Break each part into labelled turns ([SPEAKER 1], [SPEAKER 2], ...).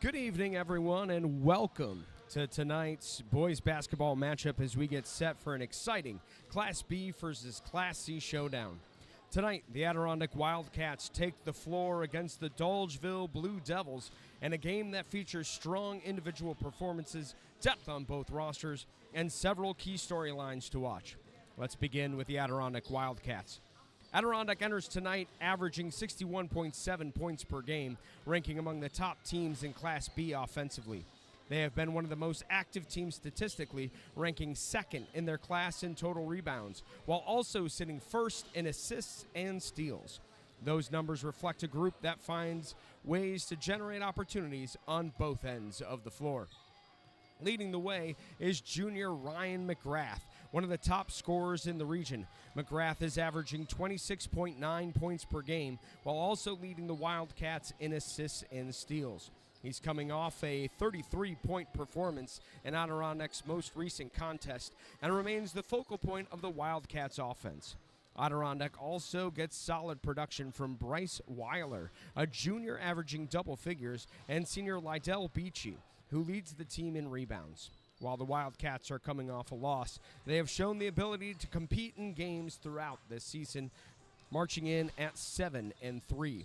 [SPEAKER 1] Good evening, everyone, and welcome to tonight's boys basketball matchup as we get set for an exciting Class B versus Class C showdown. Tonight, the Adirondack Wildcats take the floor against the Dolgeville Blue Devils in a game that features strong individual performances, depth on both rosters, and several key storylines to watch. Let's begin with the Adirondack Wildcats. Adirondack enters tonight averaging 61.7 points per game, ranking among the top teams in Class B offensively. They have been one of the most active teams statistically, ranking second in their class in total rebounds, while also sitting first in assists and steals. Those numbers reflect a group that finds ways to generate opportunities on both ends of the floor. Leading the way is junior Ryan McGrath, one of the top scorers in the region. McGrath is averaging 26.9 points per game, while also leading the Wildcats in assists and steals. He's coming off a 33-point performance in Adirondack's most recent contest and remains the focal point of the Wildcats' offense. Adirondack also gets solid production from Bryce Weiler, a junior averaging double figures, and senior Lydell Beachy, who leads the team in rebounds. While the Wildcats are coming off a loss, they have shown the ability to compete in games throughout this season, marching in at 7-3.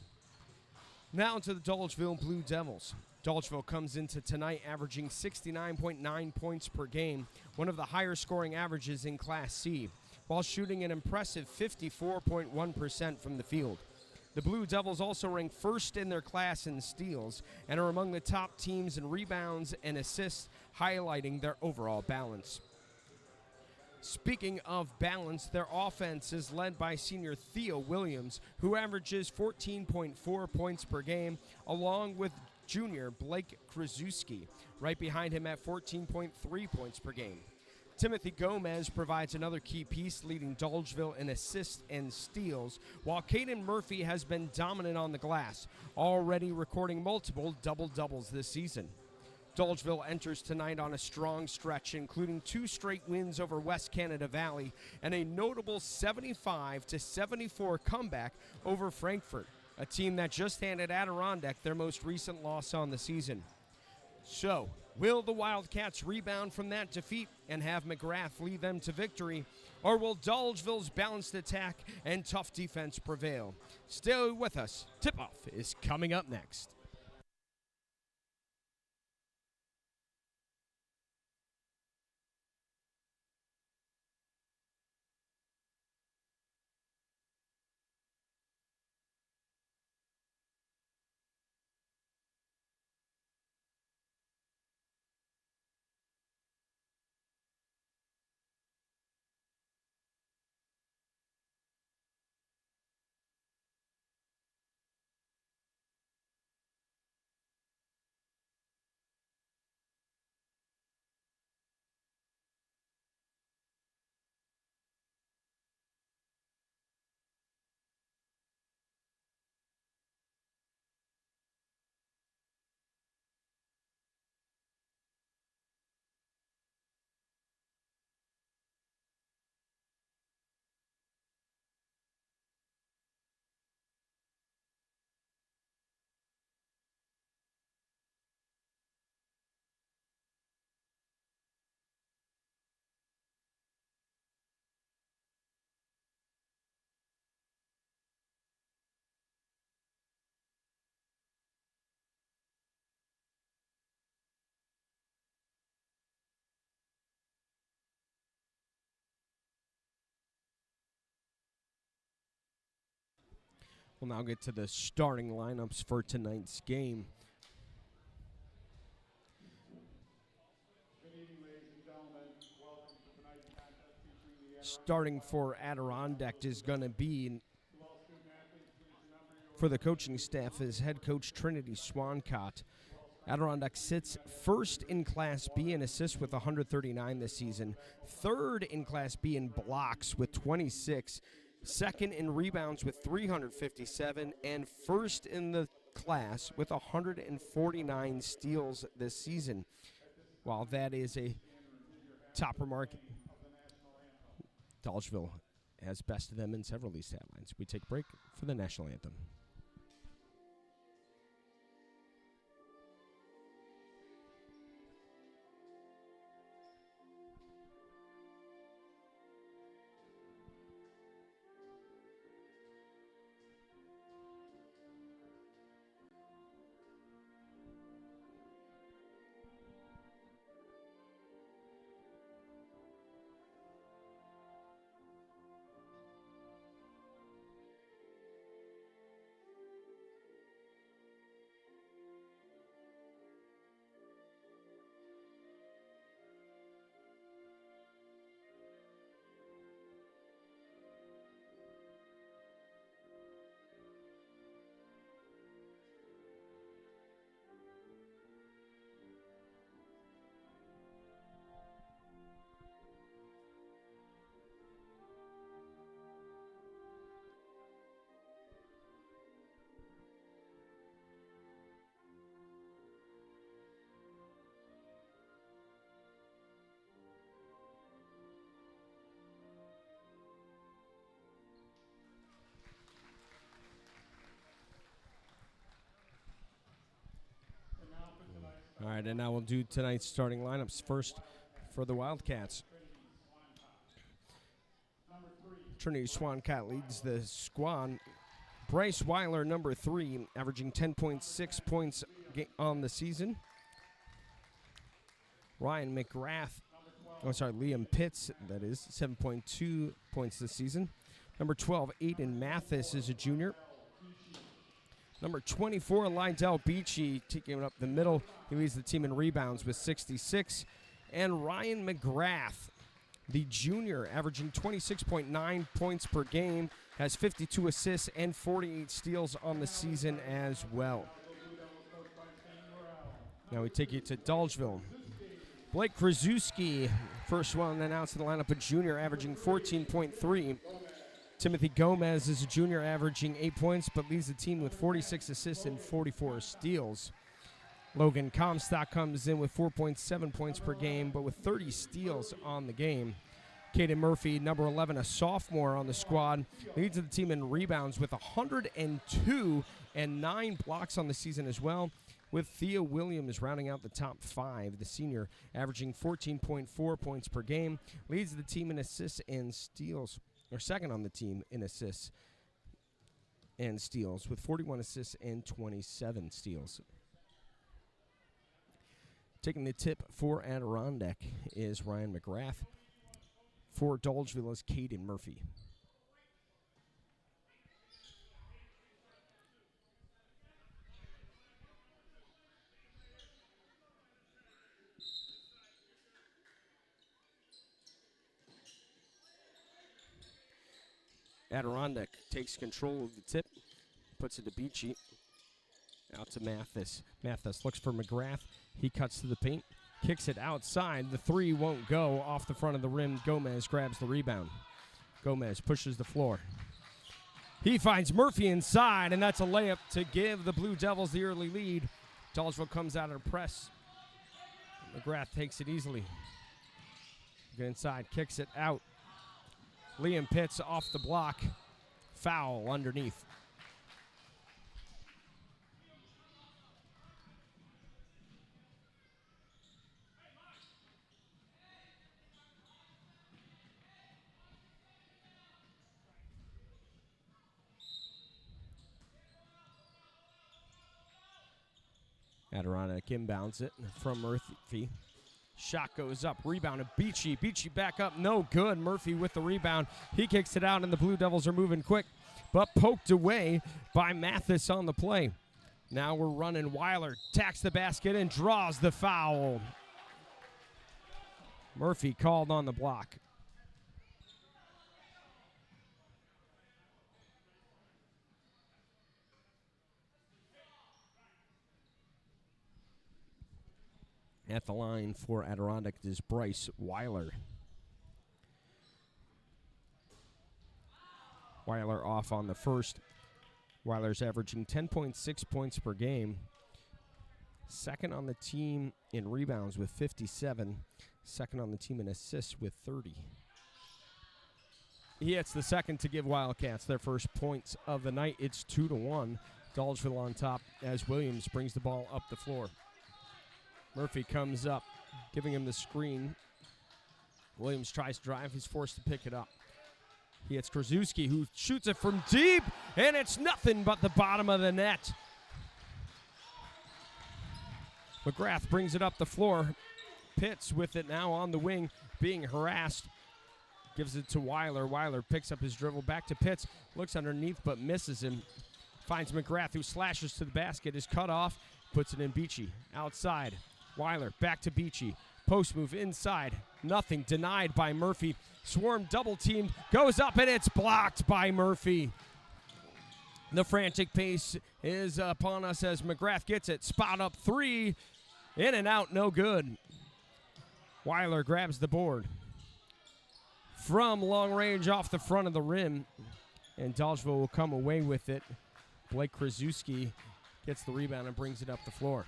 [SPEAKER 1] Now to the Dolgeville Blue Devils. Dolgeville comes into tonight averaging 69.9 points per game, one of the higher scoring averages in Class C, while shooting an impressive 54.1% from the field. The Blue Devils also rank first in their class in steals and are among the top teams in rebounds and assists, highlighting their overall balance. Speaking of balance, their offense is led by senior Theo Williams, who averages 14.4 points per game, along with junior Blake Krasuski, right behind him at 14.3 points per game. Timothy Gomez provides another key piece, leading Dolgeville in assists and steals, while Caden Murphy has been dominant on the glass, already recording multiple double-doubles this season. Dolgeville enters tonight on a strong stretch, including 2 straight wins over West Canada Valley and a notable 75-74 comeback over Frankfort, a team that just handed Adirondack their most recent loss on the season. So, will the Wildcats rebound from that defeat and have McGrath lead them to victory, or will Dolgeville's balanced attack and tough defense prevail? Stay with us. Tip-off is coming up next. We'll now get to the starting lineups for tonight's game. Starting for Adirondack is going to be, for the coaching staff, is head coach Trinity Swancott. Adirondack sits first in Class B in assists with 139 this season, third in Class B in blocks with 26, second in rebounds with 357, and first in the class with 149 steals this season. While that is a top remark, Dolgeville has bested them in several of these stat lines. We take a break for the national anthem. right, and now we'll do tonight's starting lineups. First for the Wildcats. Trinity Swancat leads the squad. Bryce Weiler, number 3, averaging 10.6 points on the season. Ryan McGrath, Liam Pitts, that is, 7.2 points this season. Number 12, Aiden Mathis is a junior. Number 24, Lydell Beachy, taking up the middle. He leads the team in rebounds with 66. And Ryan McGrath, the junior, averaging 26.9 points per game, has 52 assists and 48 steals on the season as well. Now we take you to Dolgeville. Blake Krasuski, first one announced in the lineup, a junior, averaging 14.3. Timothy Gomez is a junior, averaging 8 points, but leads the team with 46 assists and 44 steals. Logan Comstock comes in with 4.7 points per game, but with 30 steals on the game. Caden Murphy, number 11, a sophomore on the squad, leads the team in rebounds with 102 and 9 blocks on the season as well, with Thea Williams rounding out the top 5. The senior, averaging 14.4 points per game, leads the team in assists and steals, or second on the team in assists and steals, with 41 assists and 27 steals. Taking the tip for Adirondack is Ryan McGrath. For Dolgeville is Caden Murphy. Adirondack takes control of the tip, puts it to Beachy. Out to Mathis. Mathis looks for McGrath. He cuts to the paint, kicks it outside. The 3 won't go off the front of the rim. Gomez grabs the rebound. Gomez pushes the floor. He finds Murphy inside, and that's a layup to give the Blue Devils the early lead. Dolgeville comes out of the press. McGrath takes it easily. Get inside, kicks it out. Liam Pitts off the block. Foul underneath. Adirondack inbounds it from Murphy. Shot goes up, rebounded Beachy. Beachy back up, no good. Murphy with the rebound. He kicks it out, and the Blue Devils are moving quick, but poked away by Mathis on the play. Now we're running. Weiler tacks the basket and draws the foul. Murphy called on the block. At the line for Adirondack is Bryce Weiler. Weiler off on the first. Weiler's averaging 10.6 points per game. Second on the team in rebounds with 57. Second on the team in assists with 30. He hits the second to give Wildcats their first points of the night. It's 2-1. Dolgeville on top as Williams brings the ball up the floor. Murphy comes up, giving him the screen. Williams tries to drive. He's forced to pick it up. He hits Krasuski, who shoots it from deep, and it's nothing but the bottom of the net. McGrath brings it up the floor. Pitts with it now on the wing, being harassed. Gives it to Weiler. Weiler picks up his dribble back to Pitts. Looks underneath but misses him. Finds McGrath, who slashes to the basket, is cut off. Puts it in Beachy. Outside. Weiler back to Beachy. Post move inside. Nothing. Denied by Murphy. Swarm double teamed. Goes up and it's blocked by Murphy. The frantic pace is upon us as McGrath gets it. Spot up 3. In and out. No good. Weiler grabs the board. From long range off the front of the rim. And Dolgeville will come away with it. Blake Krasuski gets the rebound and brings it up the floor.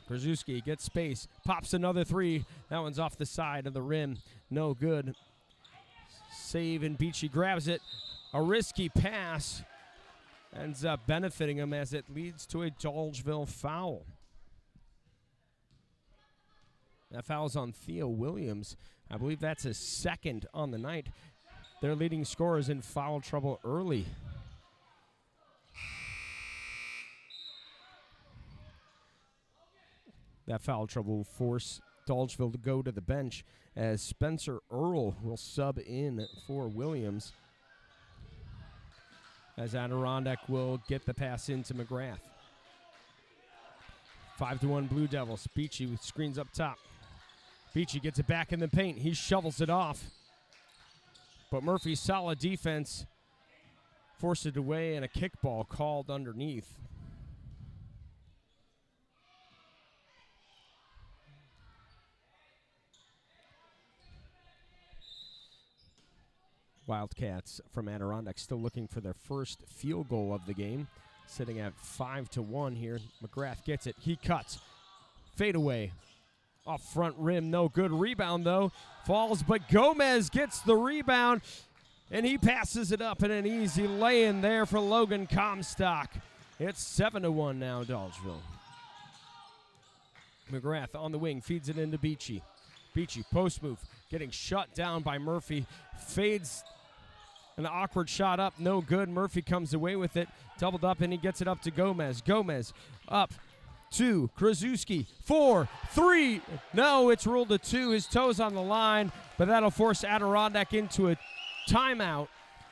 [SPEAKER 1] Krasuski gets space, pops another 3. That one's off the side of the rim. No good. Save, and Beachy grabs it. A risky pass ends up benefiting him as it leads to a Dolgeville foul. That foul's on Theo Williams. I believe that's his second on the night. Their leading scorer is in foul trouble early. That foul trouble will force Dolgeville to go to the bench as Spencer Earl will sub in for Williams, as Adirondack will get the pass into McGrath. 5-1 Blue Devils. Beachy with screens up top. Beachy gets it back in the paint. He shovels it off. But Murphy's solid defense forced it away, and a kickball called underneath. Wildcats from Adirondack still looking for their first field goal of the game, sitting at 5-1 here. McGrath gets it. He cuts. Fade away. Off front rim. No good. Rebound, though. Falls, but Gomez gets the rebound, and he passes it up in an easy lay-in there for Logan Comstock. It's 7-1 now, Dolgeville. McGrath on the wing. Feeds it into Beachy. Beachy, post move. Getting shut down by Murphy. Fades. An awkward shot up, no good. Murphy comes away with it, doubled up, and he gets it up to Gomez. Gomez up to Krasuski. 4, 3. No, it's ruled a 2. His toes on the line, but that'll force Adirondack into a timeout.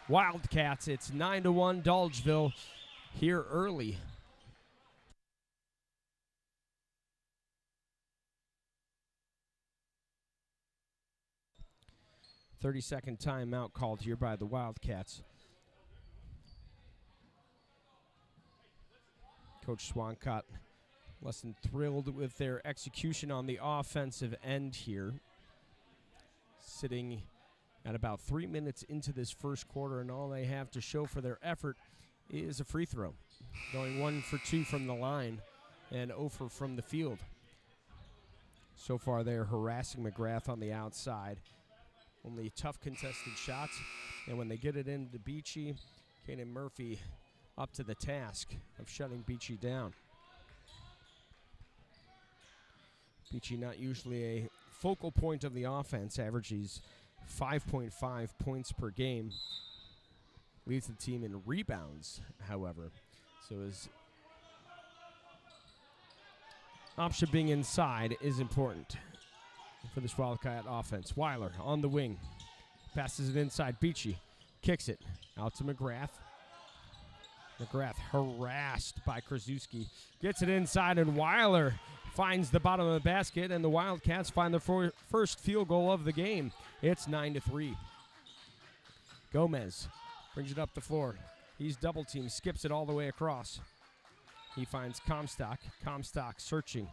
[SPEAKER 1] Wildcats, it's 9-1 Dolgeville here early. 30-second timeout called here by the Wildcats. Coach Swancott less than thrilled with their execution on the offensive end here. Sitting at about 3 minutes into this first quarter, and all they have to show for their effort is a free throw. Going 1 for 2 from the line and 0 for from the field. So far they're harassing McGrath on the outside. Only tough contested shots, and when they get it into Beachy, Kaden Murphy up to the task of shutting Beachy down. Beachy not usually a focal point of the offense, averages 5.5 points per game. Leads the team in rebounds, however. So his option being inside is important for this Wildcat offense. Weiler on the wing. Passes it inside. Beachy kicks it out to McGrath. McGrath harassed by Krasuski. Gets it inside, and Weiler finds the bottom of the basket, and the Wildcats find their first field goal of the game. It's 9-3. Gomez brings it up the floor. He's double teamed, skips it all the way across. He finds Comstock. Comstock searching.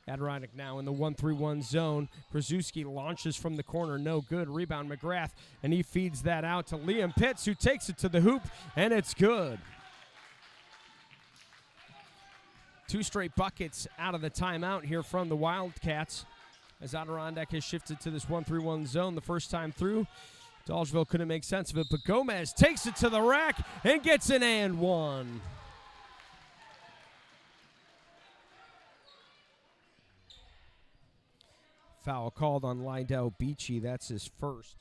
[SPEAKER 1] Adirondack now in the 1-3-1 zone. Krasuski launches from the corner. No good. Rebound McGrath, and he feeds that out to Liam Pitts, who takes it to the hoop, and it's good. 2 straight buckets out of the timeout here from the Wildcats as Adirondack has shifted to this 1-3-1 zone the first time through. Dolgeville couldn't make sense of it, but Gomez takes it to the rack and gets an and one. Foul called on Lydell Beachy. That's his first.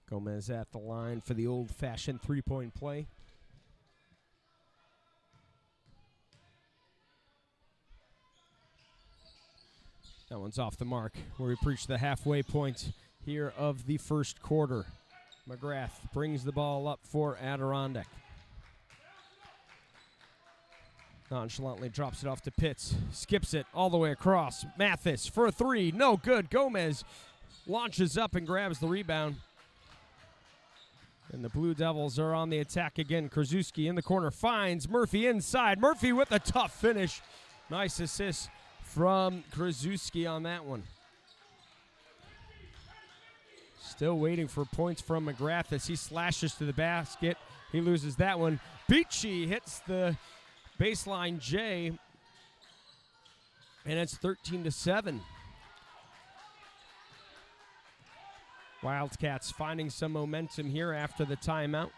[SPEAKER 1] Gomez at the line for the old-fashioned three-point play. That one's off the mark, where we preach the halfway point here of the first quarter. McGrath brings the ball up for Adirondack. Nonchalantly drops it off to Pitts. Skips it all the way across. Mathis for a 3. No good. Gomez launches up and grabs the rebound. And the Blue Devils are on the attack again. Krasuski in the corner finds Murphy inside. Murphy with a tough finish. Nice assist from Krasuski on that one. Still waiting for points from McGrath as he slashes to the basket. He loses that one. Beachy hits the baseline J, and it's 13-7. Wildcats finding some momentum here after the timeout.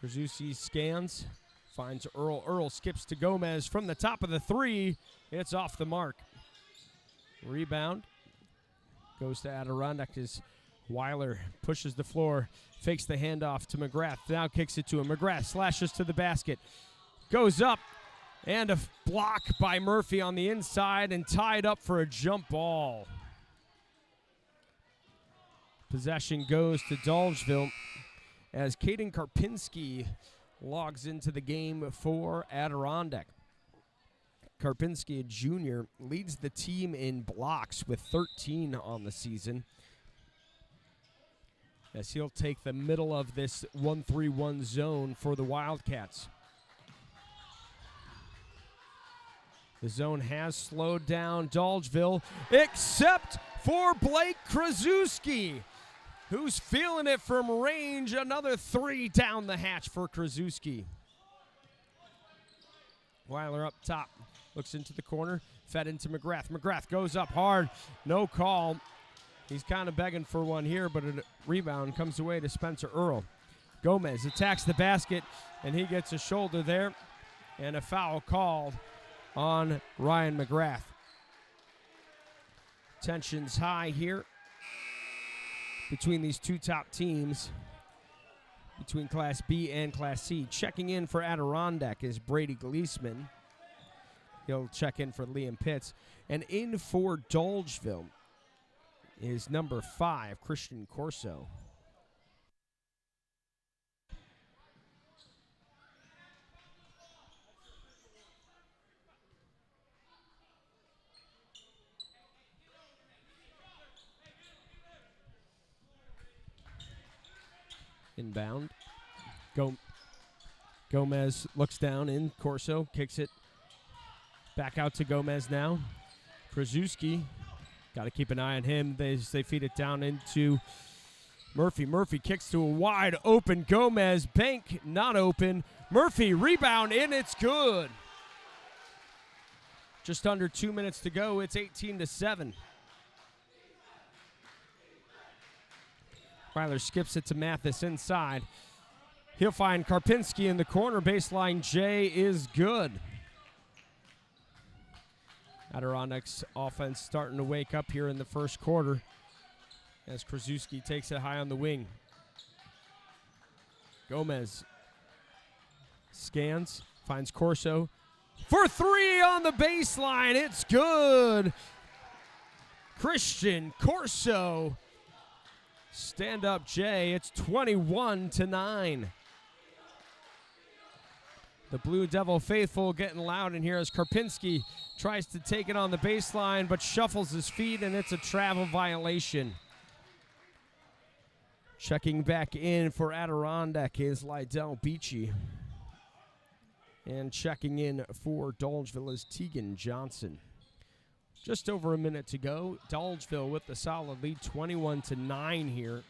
[SPEAKER 1] Krasuski scans, finds Earl. Earl skips to Gomez from the top of the three. It's off the mark. Rebound goes to Adirondack as Weiler pushes the floor, fakes the handoff to McGrath, now kicks it to him. McGrath slashes to the basket, goes up, and a block by Murphy on the inside and tied up for a jump ball. Possession goes to Dolgeville as Caden Karpinski logs into the game for Adirondack. Karpinski, a junior, leads the team in blocks with 13 on the season, as he'll take the middle of this 1-3-1 zone for the Wildcats. The zone has slowed down Dolgeville, except for Blake Krasuski, who's feeling it from range. Another three down the hatch for Krasuski. Weiler up top, looks into the corner, fed into McGrath. McGrath goes up hard, no call. He's kind of begging for one here, but a rebound comes away to Spencer Earl. Gomez attacks the basket, and he gets a shoulder there, and a foul called on Ryan McGrath. Tension's high here between these two top teams, between Class B and Class C. Checking in for Adirondack is Brady Gleesman. He'll check in for Liam Pitts. And in for Dolgeville is number 5, Christian Corso. Inbound. Gomez looks down in. Corso kicks it back out to Gomez now. Krasuski, got to keep an eye on him. They feed it down into Murphy. Murphy kicks to a wide open Gomez. Bank not open. Murphy rebound, and it's good. Just under 2 minutes to go. It's 18-7. Weiler skips it to Mathis inside. He'll find Karpinski in the corner. Baseline J is good. Adirondack's offense starting to wake up here in the first quarter as Krasuski takes it high on the wing. Gomez scans, finds Corso for three on the baseline. It's good. Christian Corso. Stand up, Jay. It's 21-9. The Blue Devil faithful getting loud in here as Karpinski tries to take it on the baseline but shuffles his feet, and it's a travel violation. Checking back in for Adirondack is Lydell Beachy. And checking in for Dolgeville is Tegan Johnson. Just over a minute to go. Dolgeville with the solid lead, 21-9 here.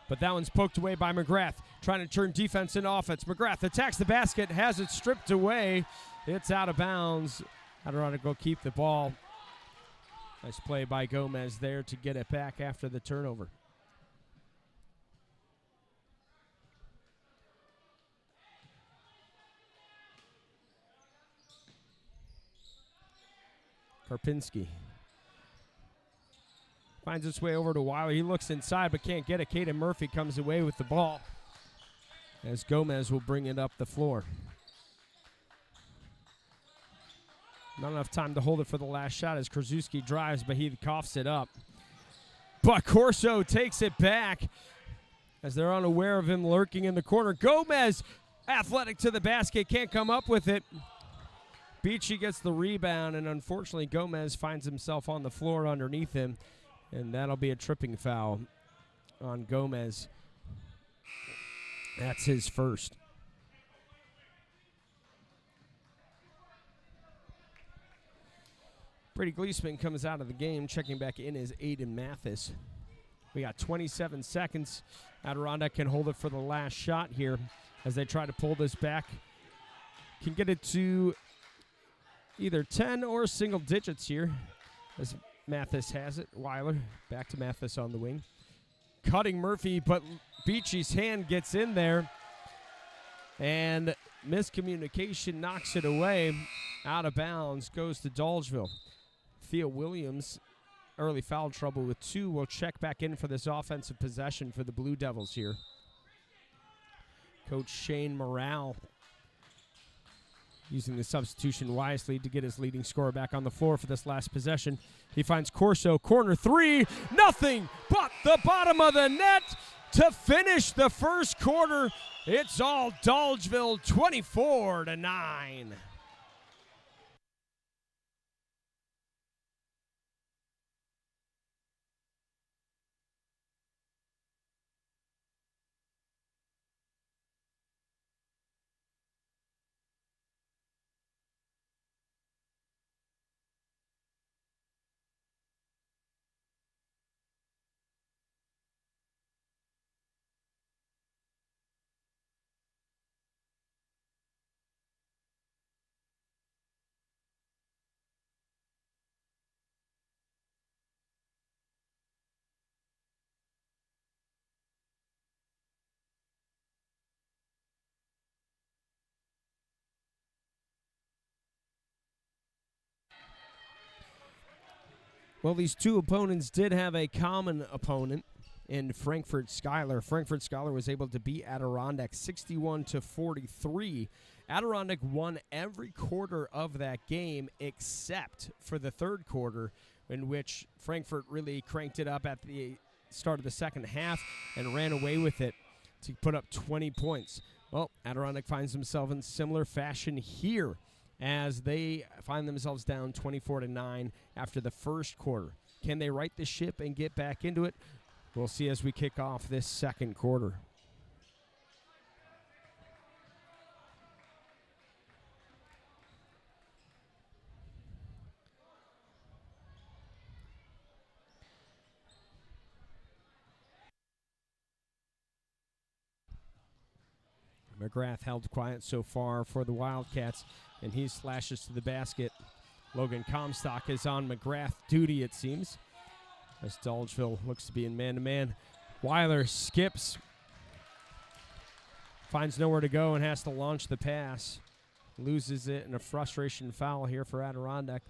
[SPEAKER 1] But that one's poked away by McGrath, trying to turn defense into offense. McGrath attacks the basket, has it stripped away. It's out of bounds. Adirondack will keep the ball. Nice play by Gomez there to get it back after the turnover. Karpinski finds its way over to Weiler. He looks inside but can't get it. Caden Murphy comes away with the ball as Gomez will bring it up the floor. Not enough time to hold it for the last shot as Krasuski drives, but he coughs it up. But Corso takes it back as they're unaware of him lurking in the corner. Gomez, athletic to the basket, can't come up with it. Beachy gets the rebound, and unfortunately Gomez finds himself on the floor underneath him, and that'll be a tripping foul on Gomez. That's his first. Brady Gleesman comes out of the game. Checking back in is Aiden Mathis. We got 27 seconds. Adirondack can hold it for the last shot here as they try to pull this back. Can get it to either 10 or single digits here as Mathis has it. Weiler back to Mathis on the wing. cutting Murphy, but Beachy's hand gets in there, and miscommunication knocks it away. Out of bounds goes to Dolgeville. Theo Williams, early foul trouble with 2, will check back in for this offensive possession for the Blue Devils here. Coach Shane Morale using the substitution wisely to get his leading scorer back on the floor for this last possession. He finds Corso, corner 3, nothing but the bottom of the net to finish the first quarter. It's all Dolgeville, 24-9. Well, these two opponents did have a common opponent in Frankfurt Schuyler. Frankfurt Schuyler was able to beat Adirondack 61-43. Adirondack won every quarter of that game except for the third quarter, in which Frankfurt really cranked it up at the start of the second half and ran away with it to put up 20 points. Well, Adirondack finds themselves in similar fashion here, as they find themselves down 24-9 after the first quarter. Can they right the ship and get back into it? We'll see as we kick off this second quarter. McGrath held quiet so far for the Wildcats, and he slashes to the basket. Logan Comstock is on McGrath duty, it seems, as Dolgeville looks to be in man-to-man. Weiler skips, finds nowhere to go, and has to launch the pass. Loses it in a frustration foul here for Adirondack.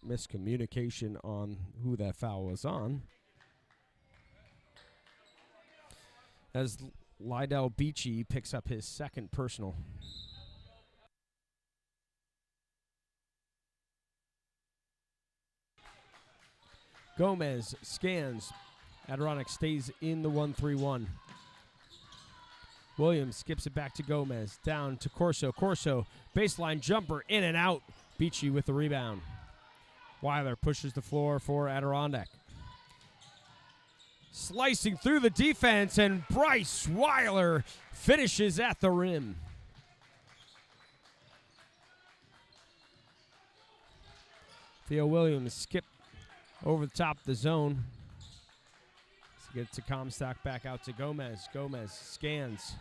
[SPEAKER 1] Miscommunication on who that foul was on, as Lydell Beachy picks up his second personal. Gomez scans. Adirondack stays in the 1-3-1. Williams skips it back to Gomez. Down to Corso. Corso, baseline jumper, in and out. Beachy with the rebound. Weiler pushes the floor for Adirondack. Slicing through the defense, and Bryce Weiler finishes at the rim. Theo Williams skip over the top of the zone. Let's get it to Comstock, back out to Gomez. Gomez scans.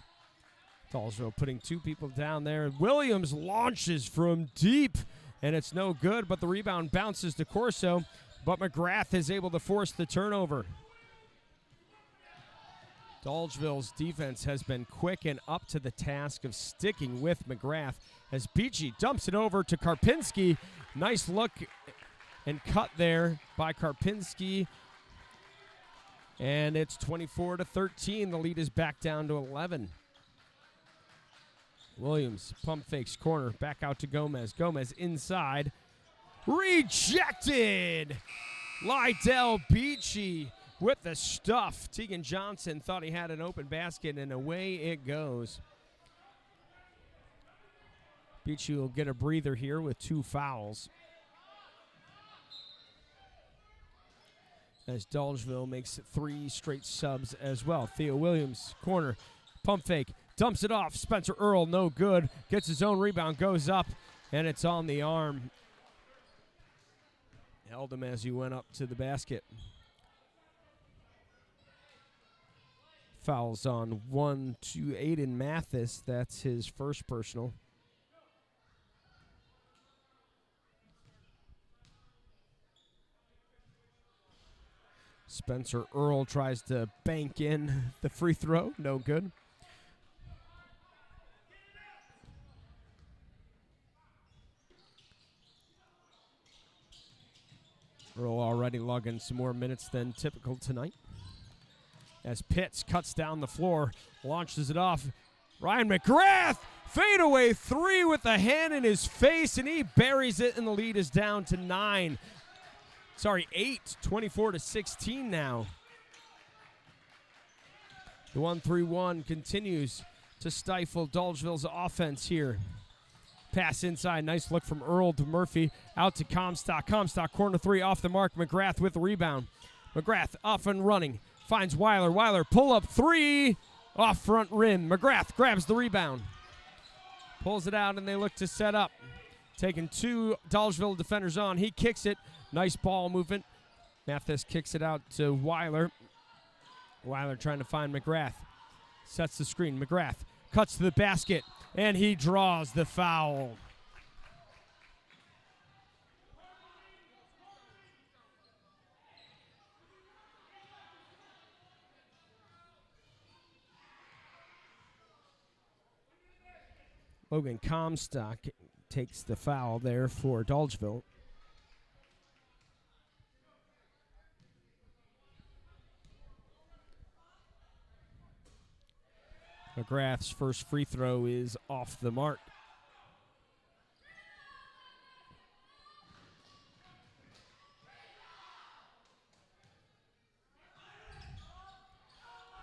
[SPEAKER 1] Dolgeville putting two people down there. Williams launches from deep, and it's no good, but the rebound bounces to Corso, but McGrath is able to force the turnover. Dolgeville's defense has been quick and up to the task of sticking with McGrath, as Beachy dumps it over to Karpinski. Nice look and cut there by Karpinski, and it's 24-13. The lead is back down to 11. Williams pump fakes corner, back out to Gomez. Gomez inside, rejected. Lydell Beachy with the stuff. Tegan Johnson thought he had an open basket, and away it goes. Beachy will get a breather here with two fouls, as Dolgeville makes three straight subs as well. Theo Williams, corner, pump fake, dumps it off. Spencer Earl, no good. Gets his own rebound, goes up, and it's on the arm. Held him as he went up to the basket. Fouls on 1 to Aiden Mathis. That's his first personal. Spencer Earl tries to bank in the free throw. No good. Earl already logging some more minutes than typical tonight. As Pitts cuts down the floor, launches it off. Ryan McGrath, fadeaway three with the hand in his face, and he buries it, and the lead is down to 8, 24 to 16 now. The 1-3-1 continues to stifle Dolgeville's offense here. Pass inside, nice look from Earl to Murphy, out to Comstock. Comstock, corner three, off the mark. McGrath with the rebound. McGrath off and running, finds Weiler. Weiler, pull up three, off front rim. McGrath grabs the rebound, pulls it out, and they look to set up. Taking two Dolgeville defenders on. He kicks it. Nice ball movement. Mathis kicks it out to Weiler. Weiler trying to find McGrath. Sets the screen. McGrath cuts to the basket, and he draws the foul. Logan Comstock takes the foul there for Dolgeville. McGrath's first free throw is off the mark.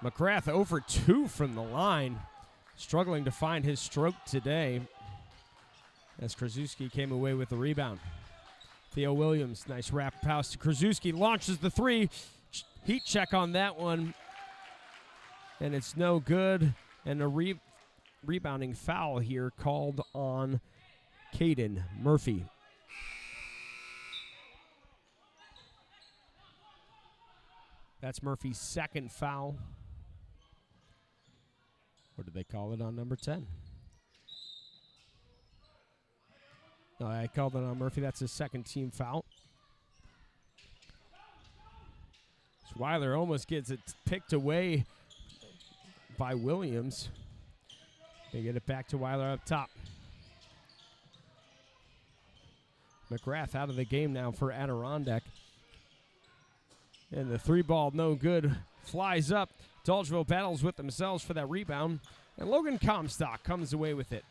[SPEAKER 1] McGrath over 2 from the line. Struggling to find his stroke today as Krasuski came away with the rebound. Theo Williams, nice wrap pass to Krasuski, launches the three. Heat check on that one, and it's no good. And a rebounding foul here called on Caden Murphy. That's Murphy's second foul. Or did they call it on number 10? No, I called it on Murphy. That's his second team foul. Weiler almost gets it picked away by Williams. They get it back to Weiler up top. McGrath out of the game now for Adirondack. And the three ball, no good. Flies up. Dolgeville battles with themselves for that rebound. And Logan Comstock comes away with it.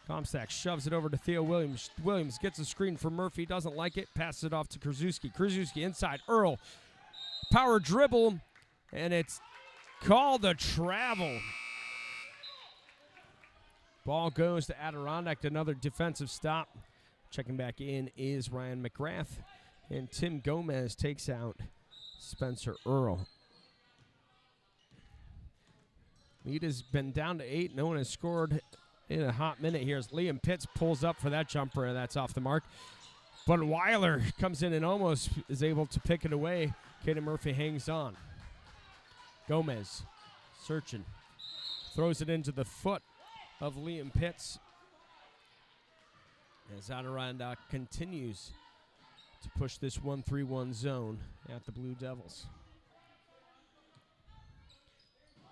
[SPEAKER 1] Comstock shoves it over to Theo Williams. Williams gets a screen for Murphy. Doesn't like it. Passes it off to Krasuski. Krasuski inside. Earl. Power dribble. And it's called a travel. Ball goes to Adirondack. Another defensive stop. Checking back in is Ryan McGrath. And Tim Gomez takes out Spencer Earl. Lead has been down to 8. No one has scored in a hot minute here as Liam Pitts pulls up for that jumper, and that's off the mark. But Weiler comes in and almost is able to pick it away. Caden Murphy hangs on. Gomez searching. Throws it into the foot of Liam Pitts. As Adirondack continues to push this 1-3-1 zone at the Blue Devils.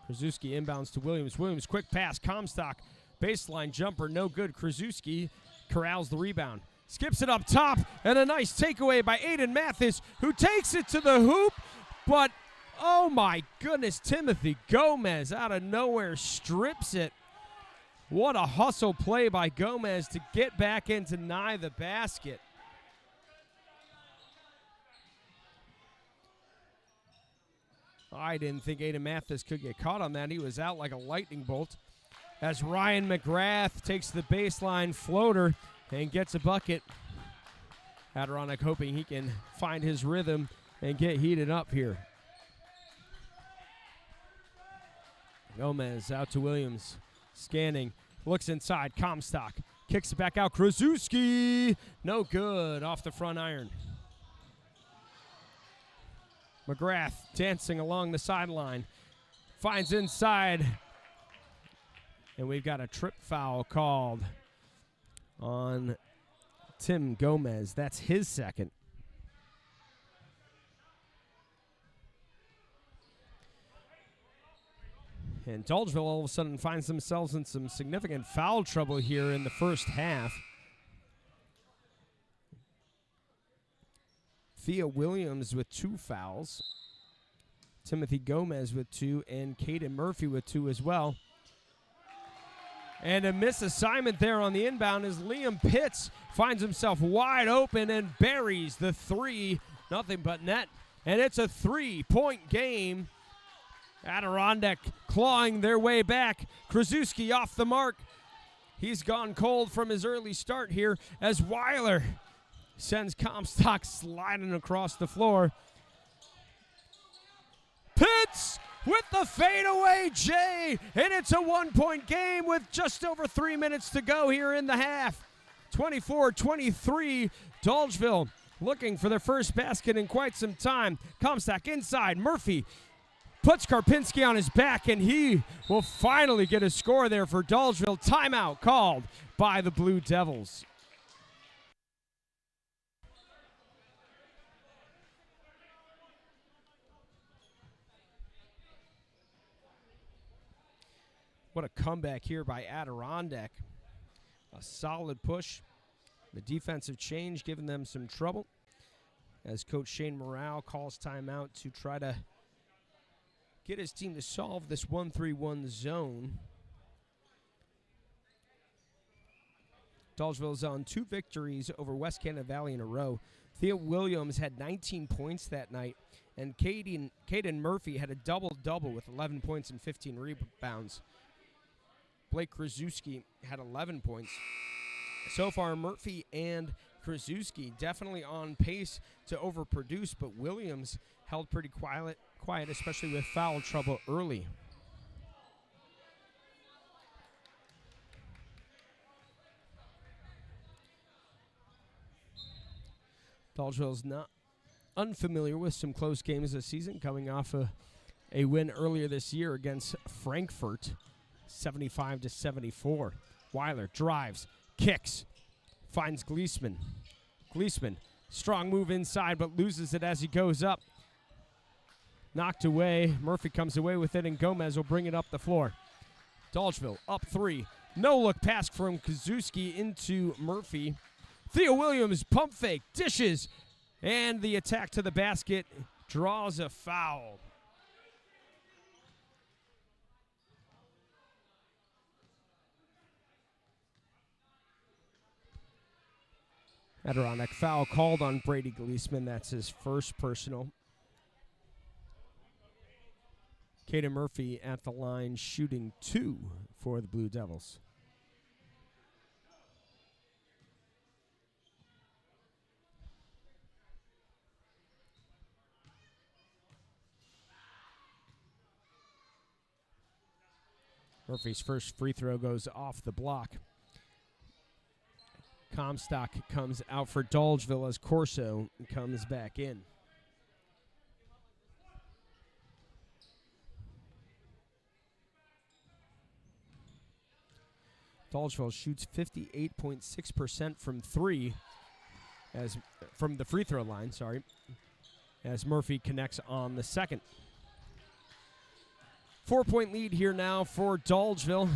[SPEAKER 1] Krasuski inbounds to Williams. Williams, quick pass. Comstock, baseline jumper, no good. Krasuski corrals the rebound. Skips it up top, and a nice takeaway by Aiden Mathis, who takes it to the hoop, but oh my goodness, Timothy Gomez out of nowhere strips it. What a hustle play by Gomez to get back and deny the basket. I didn't think Aiden Mathis could get caught on that. He was out like a lightning bolt as Ryan McGrath takes the baseline floater and gets a bucket. Adirondack hoping he can find his rhythm and get heated up here. Gomez out to Williams. Scanning. Looks inside. Comstock. Kicks it back out. Krasuski. No good. Off the front iron. McGrath dancing along the sideline. finds inside. And we've got a trip foul called on Tim Gomez. That's his second. And Dolgeville all of a sudden finds themselves in some significant foul trouble here in the first half. Thea Williams with 2 fouls. Timothy Gomez with 2, and Caden Murphy with 2 as well. And a misassignment there on the inbound as Liam Pitts finds himself wide open and buries the 3, nothing but net. And it's a 3-point game. Adirondack clawing their way back. Krasuski off the mark. He's gone cold from his early start here as Weiler sends Comstock sliding across the floor. Pitts with the fadeaway J, and it's a 1-point game with just over 3 minutes to go here in the half. 24-23, Dolgeville looking for their first basket in quite some time. Comstock inside, Murphy puts Karpinski on his back, and he will finally get a score there for Dolgeville. Timeout called by the Blue Devils. What a comeback here by Adirondack. A solid push. The defensive change giving them some trouble as Coach Shane Morale calls timeout to try to get his team to solve this 1-3-1 zone. Dolgeville's on 2 victories over West Canada Valley in a row. Thea Williams had 19 points that night, and Caden Murphy had a double-double with 11 points and 15 rebounds. Blake Krasuski had 11 points. So far, Murphy and Krasuski definitely on pace to overproduce, but Williams held pretty quiet, especially with foul trouble early. Dolgeville's not unfamiliar with some close games this season, coming off a win earlier this year against Frankfurt, 75-74. Weiler drives, kicks, finds Gleesman. Gleesman, strong move inside, but loses it as he goes up. Knocked away. Murphy comes away with it, and Gomez will bring it up the floor. Dolgeville up 3. No-look pass from Krasuski into Murphy. Thea Williams, pump fake, dishes, and the attack to the basket draws a foul. Adirondack foul called on Brady Gleesman. That's his first personal. Caden Murphy at the line shooting 2 for the Blue Devils. Murphy's first free throw goes off the block. Comstock comes out for Dolgeville as Corso comes back in. Dolgeville shoots 58.6% from 3, from the free throw line, as Murphy connects on the second. 4-point lead here now for Dolgeville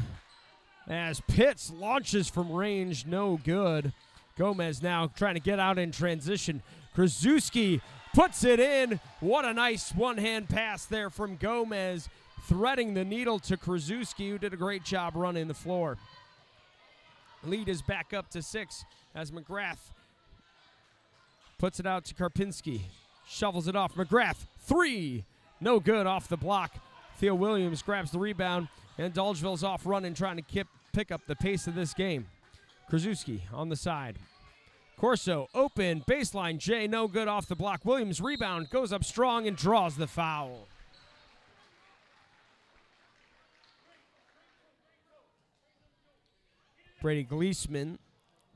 [SPEAKER 1] as Pitts launches from range, no good. Gomez now trying to get out in transition. Krasuski puts it in. What a nice one-hand pass there from Gomez, threading the needle to Krasuski, who did a great job running the floor. Lead is back up to 6 as McGrath puts it out to Karpinski. Shovels it off. McGrath, 3. No good off the block. Theo Williams grabs the rebound, and Dolgeville's off running, trying to pick up the pace of this game. Krasuski on the side. Corso open, baseline J, no good off the block. Williams rebound, goes up strong and draws the foul. Brady Gleesman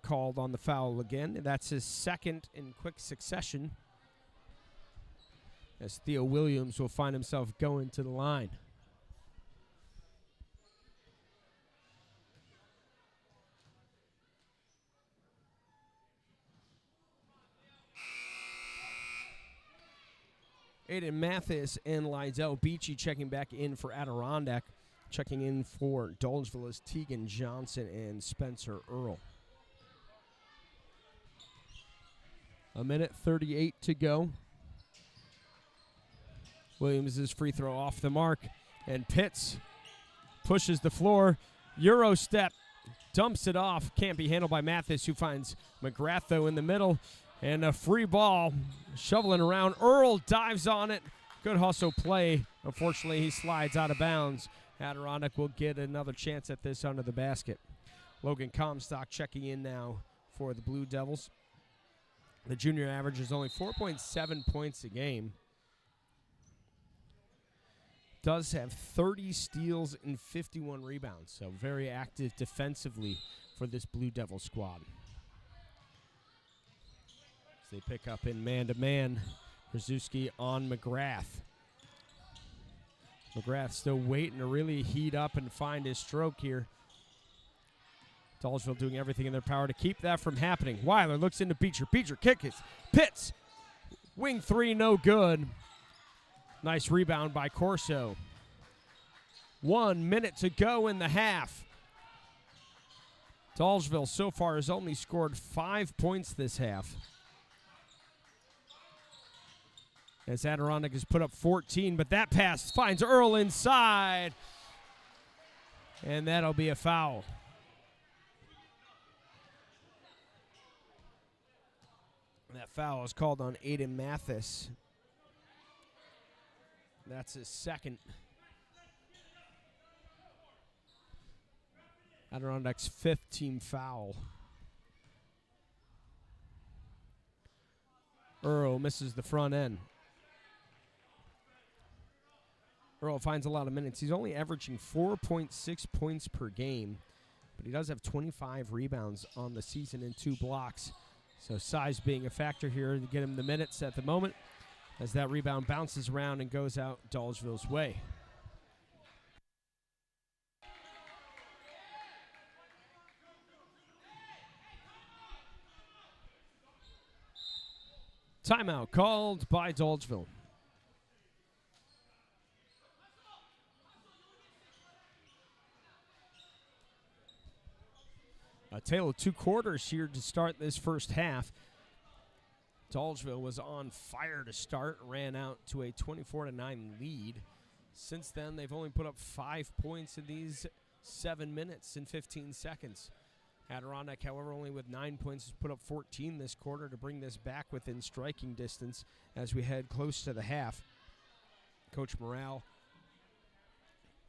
[SPEAKER 1] called on the foul again. That's his second in quick succession, as Theo Williams will find himself going to the line. Aiden Mathis and Lydell Beachy checking back in for Adirondack. Checking in for Dolgeville is Tegan Johnson and Spencer Earl. 1:38 to go. Williams' free throw off the mark, and Pitts pushes the floor. Euro step, dumps it off. Can't be handled by Mathis, who finds McGrath, though, in the middle. And a free ball, shoveling around. Earl dives on it. Good hustle play. Unfortunately, he slides out of bounds. Adirondack will get another chance at this under the basket. Logan Comstock checking in now for the Blue Devils. The junior averages only 4.7 points a game. Does have 30 steals and 51 rebounds, so very active defensively for this Blue Devil squad. As they pick up in man-to-man, Krzyzewski on McGrath. McGrath still waiting to really heat up and find his stroke here. Dolgeville doing everything in their power to keep that from happening. Weiler looks into Beecher. Beecher kick it. Pitts. Wing three, no good. Nice rebound by Corso. 1 minute to go in the half. Dolgeville so far has only scored 5 points this half. As Adirondack has put up 14, but that pass finds Earl inside. And that'll be a foul. That foul is called on Aiden Mathis. That's his second. Adirondack's 5th team foul. Earl misses the front end. Earl finds a lot of minutes. He's only averaging 4.6 points per game, but he does have 25 rebounds on the season and 2 blocks. So size being a factor here to get him the minutes at the moment, as that rebound bounces around and goes out Dolgeville's way. Timeout called by Dolgeville. A tale of 2 quarters here to start this first half. Dolgeville was on fire to start, ran out to a 24-9 lead. Since then, they've only put up 5 points in these 7 minutes and 15 seconds. Adirondack, however, only with 9 points, has put up 14 this quarter to bring this back within striking distance as we head close to the half. Coach Morale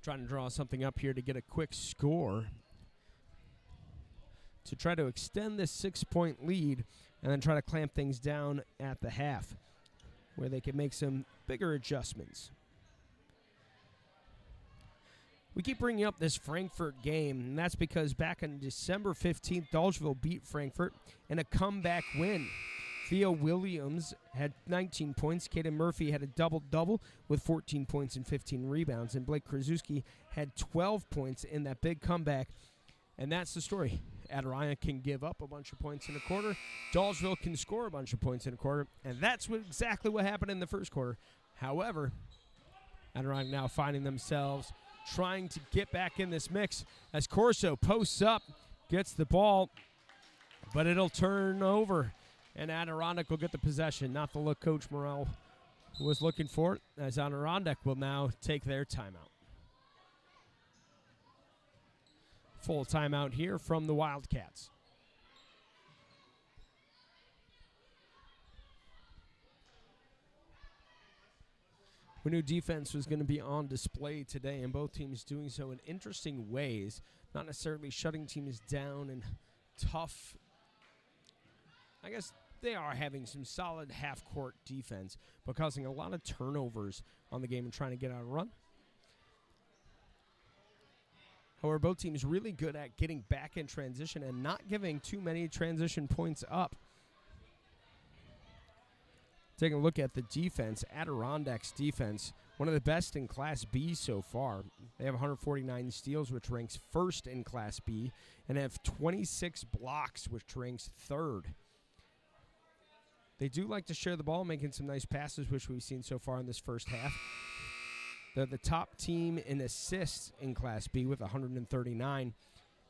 [SPEAKER 1] trying to draw something up here to get a quick score to try to extend this 6-point lead and then try to clamp things down at the half where they can make some bigger adjustments. We keep bringing up this Frankfurt game, and that's because back on December 15th, Dolgeville beat Frankfurt in a comeback win. Theo Williams had 19 points. Caden Murphy had a double-double with 14 points and 15 rebounds, and Blake Krzyzewski had 12 points in that big comeback. And that's the story. Adirondack can give up a bunch of points in a quarter. Dolgeville can score a bunch of points in a quarter. And that's exactly what happened in the first quarter. However, Adirondack now finding themselves trying to get back in this mix as Corso posts up, gets the ball, but it'll turn over. And Adirondack will get the possession. Not the look Coach Morrell was looking for, as Adirondack will now take their timeout. Full timeout here from the Wildcats. We knew defense was going to be on display today, and both teams doing so in interesting ways, not necessarily shutting teams down in tough. I guess they are having some solid half-court defense, but causing a lot of turnovers on the game and trying to get out a run. However, both teams really good at getting back in transition and not giving too many transition points up. Taking a look at the defense, Adirondack's defense, one of the best in Class B so far. They have 149 steals, which ranks first in Class B, and have 26 blocks, which ranks third. They do like to share the ball, making some nice passes, which we've seen so far in this first half. They're the top team in assists in Class B with 139.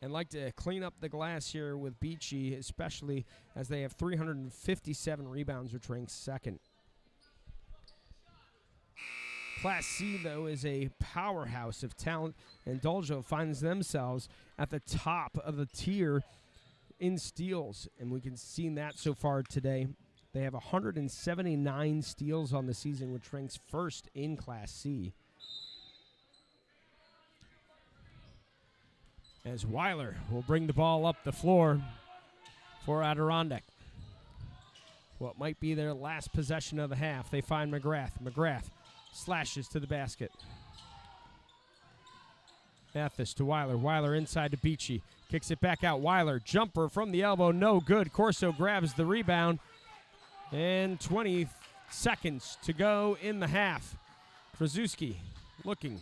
[SPEAKER 1] And like to clean up the glass here with Beachy, especially as they have 357 rebounds, which ranks second. Class C, though, is a powerhouse of talent, and Dolgeville finds themselves at the top of the tier in steals, and we can see that so far today. They have 179 steals on the season, which ranks first in Class C. As Weiler will bring the ball up the floor for Adirondack. What might be their last possession of the half. They find McGrath. McGrath slashes to the basket. Mathis to Weiler. Weiler inside to Beachy. Kicks it back out. Weiler, jumper from the elbow, no good. Corso grabs the rebound. And 20 seconds to go in the half. Krasuski looking.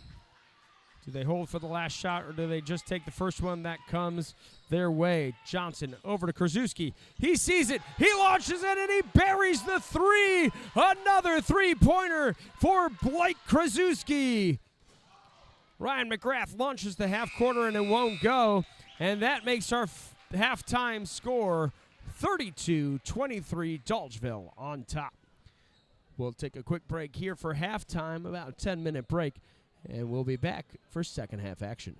[SPEAKER 1] Do they hold for the last shot, or do they just take the first one that comes their way? Johnson over to Krasuski. He sees it. He launches it, and he buries the three. Another three-pointer for Blake Krasuski. Ryan McGrath launches the half quarter, and it won't go. And that makes our halftime score 32-23, Dolgeville on top. We'll take a quick break here for halftime, about a 10-minute break. And we'll be back for second half action.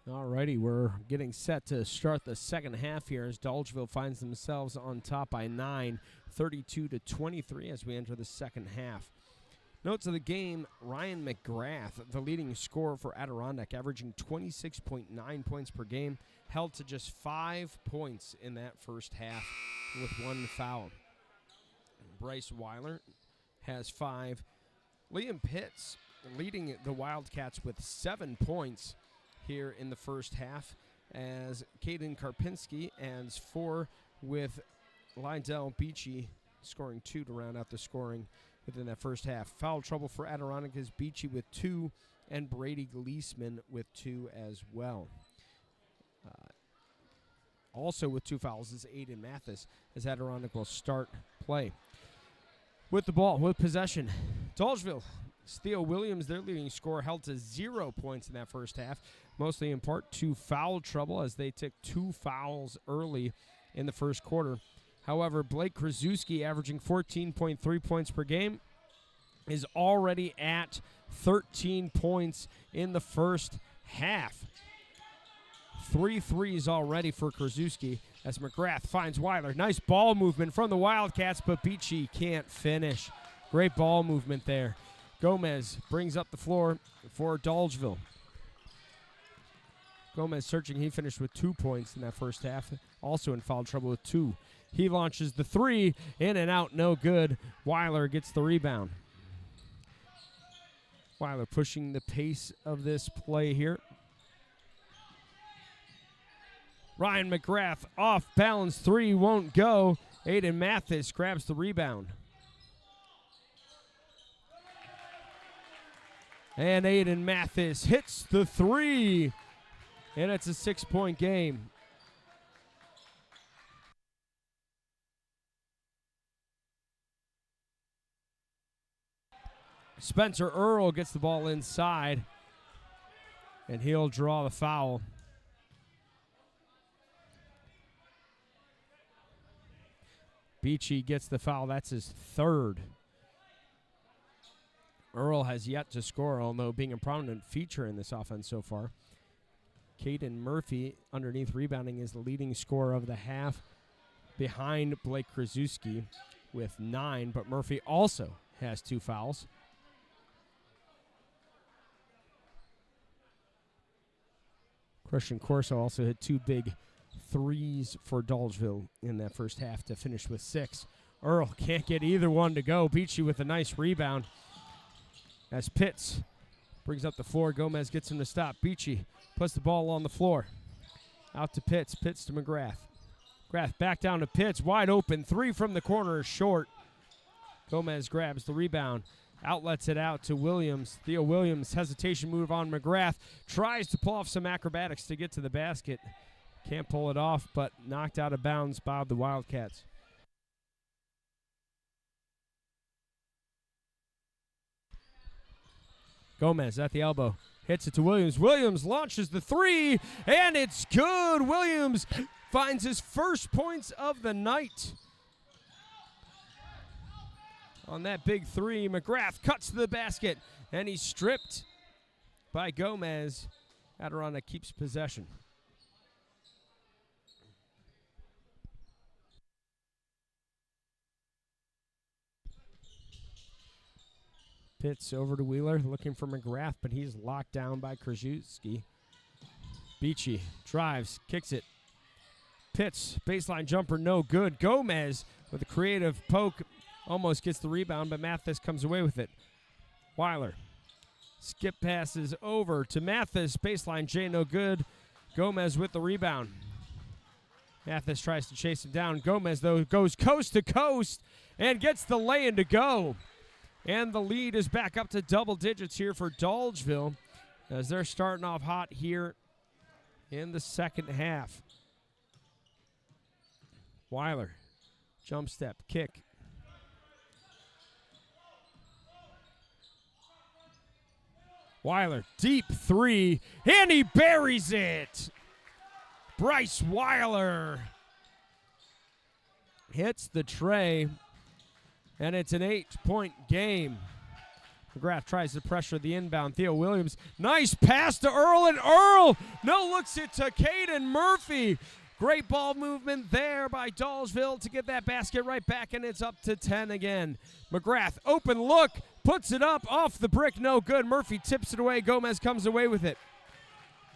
[SPEAKER 1] Alrighty, we're getting set to start the second half here as Dolgeville finds themselves on top by 9, 32-23 as we enter the second half. Notes of the game, Ryan McGrath, the leading scorer for Adirondack, averaging 26.9 points per game, held to just 5 points in that first half with 1 foul. Bryce Weiler has 5. Liam Pitts leading the Wildcats with 7 points here in the first half, as Caden Karpinski adds 4, with Lydell Beachy scoring 2 to round out the scoring within that first half. Foul trouble for Adirondack is Beachy with 2, and Brady Gleesman with 2 as well. Also with 2 fouls is Aiden Mathis, as Adirondack will start play. With the ball, with possession, Dolgeville, Theo Williams, their leading scorer, held to 0 points in that first half, mostly in part to foul trouble as they took 2 fouls early in the first quarter. However, Blake Krasuski, averaging 14.3 points per game, is already at 13 points in the first half. 3 threes already for Krasuski as McGrath finds Weiler. Nice ball movement from the Wildcats, but Beachy can't finish. Great ball movement there. Gomez brings up the floor for Dolgeville. Gomez searching. He finished with 2 points in that first half, also in foul trouble with 2. He launches the 3, in and out, no good. Weiler gets the rebound. Weiler pushing the pace of this play here. Ryan McGrath off balance 3 won't go. Aiden Mathis grabs the rebound. And Aiden Mathis hits the 3. And it's a 6-point game. Spencer Earl gets the ball inside, and he'll draw the foul. Beachy gets the foul. That's his 3rd. Earl has yet to score, although being a prominent feature in this offense so far. Caden Murphy, underneath rebounding, is the leading scorer of the half, behind Blake Krasuski with 9, but Murphy also has 2 fouls. Christian Corso also hit 2 big threes for Dolgeville in that first half to finish with 6. Earl can't get either one to go. Beachy with a nice rebound as Pitts brings up the floor. Gomez gets him to stop. Beachy puts the ball on the floor. Out to Pitts. Pitts to McGrath. McGrath back down to Pitts. Wide open. 3 from the corner is short. Gomez grabs the rebound. Outlets it out to Williams. Theo Williams, hesitation move on McGrath. Tries to pull off some acrobatics to get to the basket. Can't pull it off, but knocked out of bounds by the Wildcats. Gomez at the elbow. Hits it to Williams. Williams launches the 3, and it's good. Williams finds his first points of the night. On that big 3, McGrath cuts to the basket, and he's stripped by Gomez. Adirondack keeps possession. Pitts over to Wheeler, looking for McGrath, but he's locked down by Krasuski. Beachy drives, kicks it. Pitts, baseline jumper, no good. Gomez with a creative poke, almost gets the rebound, but Mathis comes away with it. Weiler, skip passes over to Mathis, baseline J, no good. Gomez with the rebound. Mathis tries to chase him down. Gomez, though, goes coast to coast and gets the lay-in to go. And the lead is back up to double digits here for Dolgeville as they're starting off hot here in the second half. Weiler, jump step, kick. Weiler, deep 3, and he buries it. Bryce Weiler hits the tray, and it's an 8-point game. McGrath tries to pressure the inbound. Theo Williams, nice pass to Earl, and Earl looks it to Caden Murphy. Great ball movement there by Dolgeville to get that basket right back, and it's up to 10 again. McGrath, open look, puts it up off the brick, no good. Murphy tips it away. Gomez comes away with it.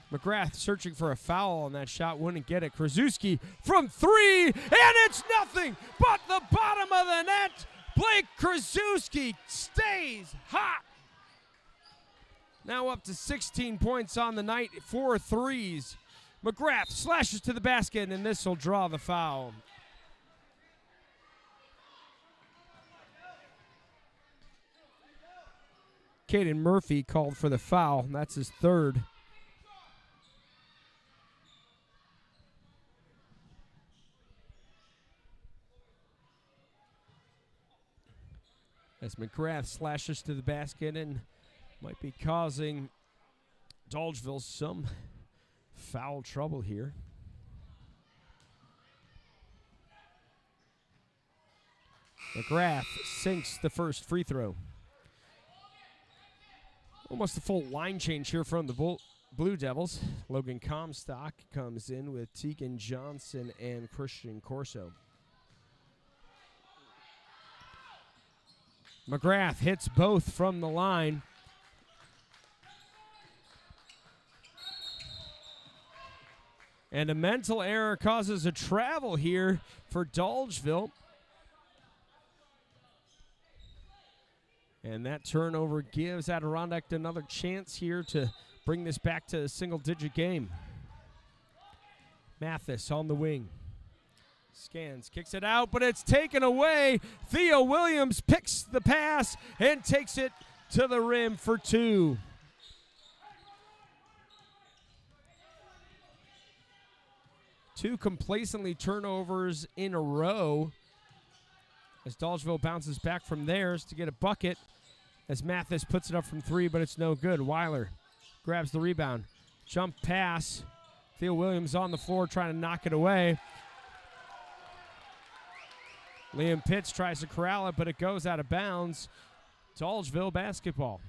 [SPEAKER 1] McGrath searching for a foul on that shot, wouldn't get it. Krasuski from 3, and it's nothing but the bottom of the net. Blake Krasuski stays hot. Now up to 16 points on the night, 4 threes. McGrath slashes to the basket, and this will draw the foul. Caden Murphy called for the foul. That's his third. As McGrath slashes to the basket and might be causing Dolgeville some foul trouble here. McGrath sinks the first free throw. Almost a full line change here from the Blue Devils. Logan Comstock comes in with Tegan Johnson and Christian Corso. McGrath hits both from the line. And a mental error causes a travel here for Dolgeville. And that turnover gives Adirondack another chance here to bring this back to a single-digit game. Mathis on the wing. Scans, kicks it out, but it's taken away. Theo Williams picks the pass and takes it to the rim for 2. Two complacently turnovers in a row as Dolgeville bounces back from theirs to get a bucket as Mathis puts it up from 3, but it's no good. Weiler grabs the rebound. Jump pass. Theo Williams on the floor trying to knock it away. Liam Pitts tries to corral it, but it goes out of bounds. Dolgeville basketball.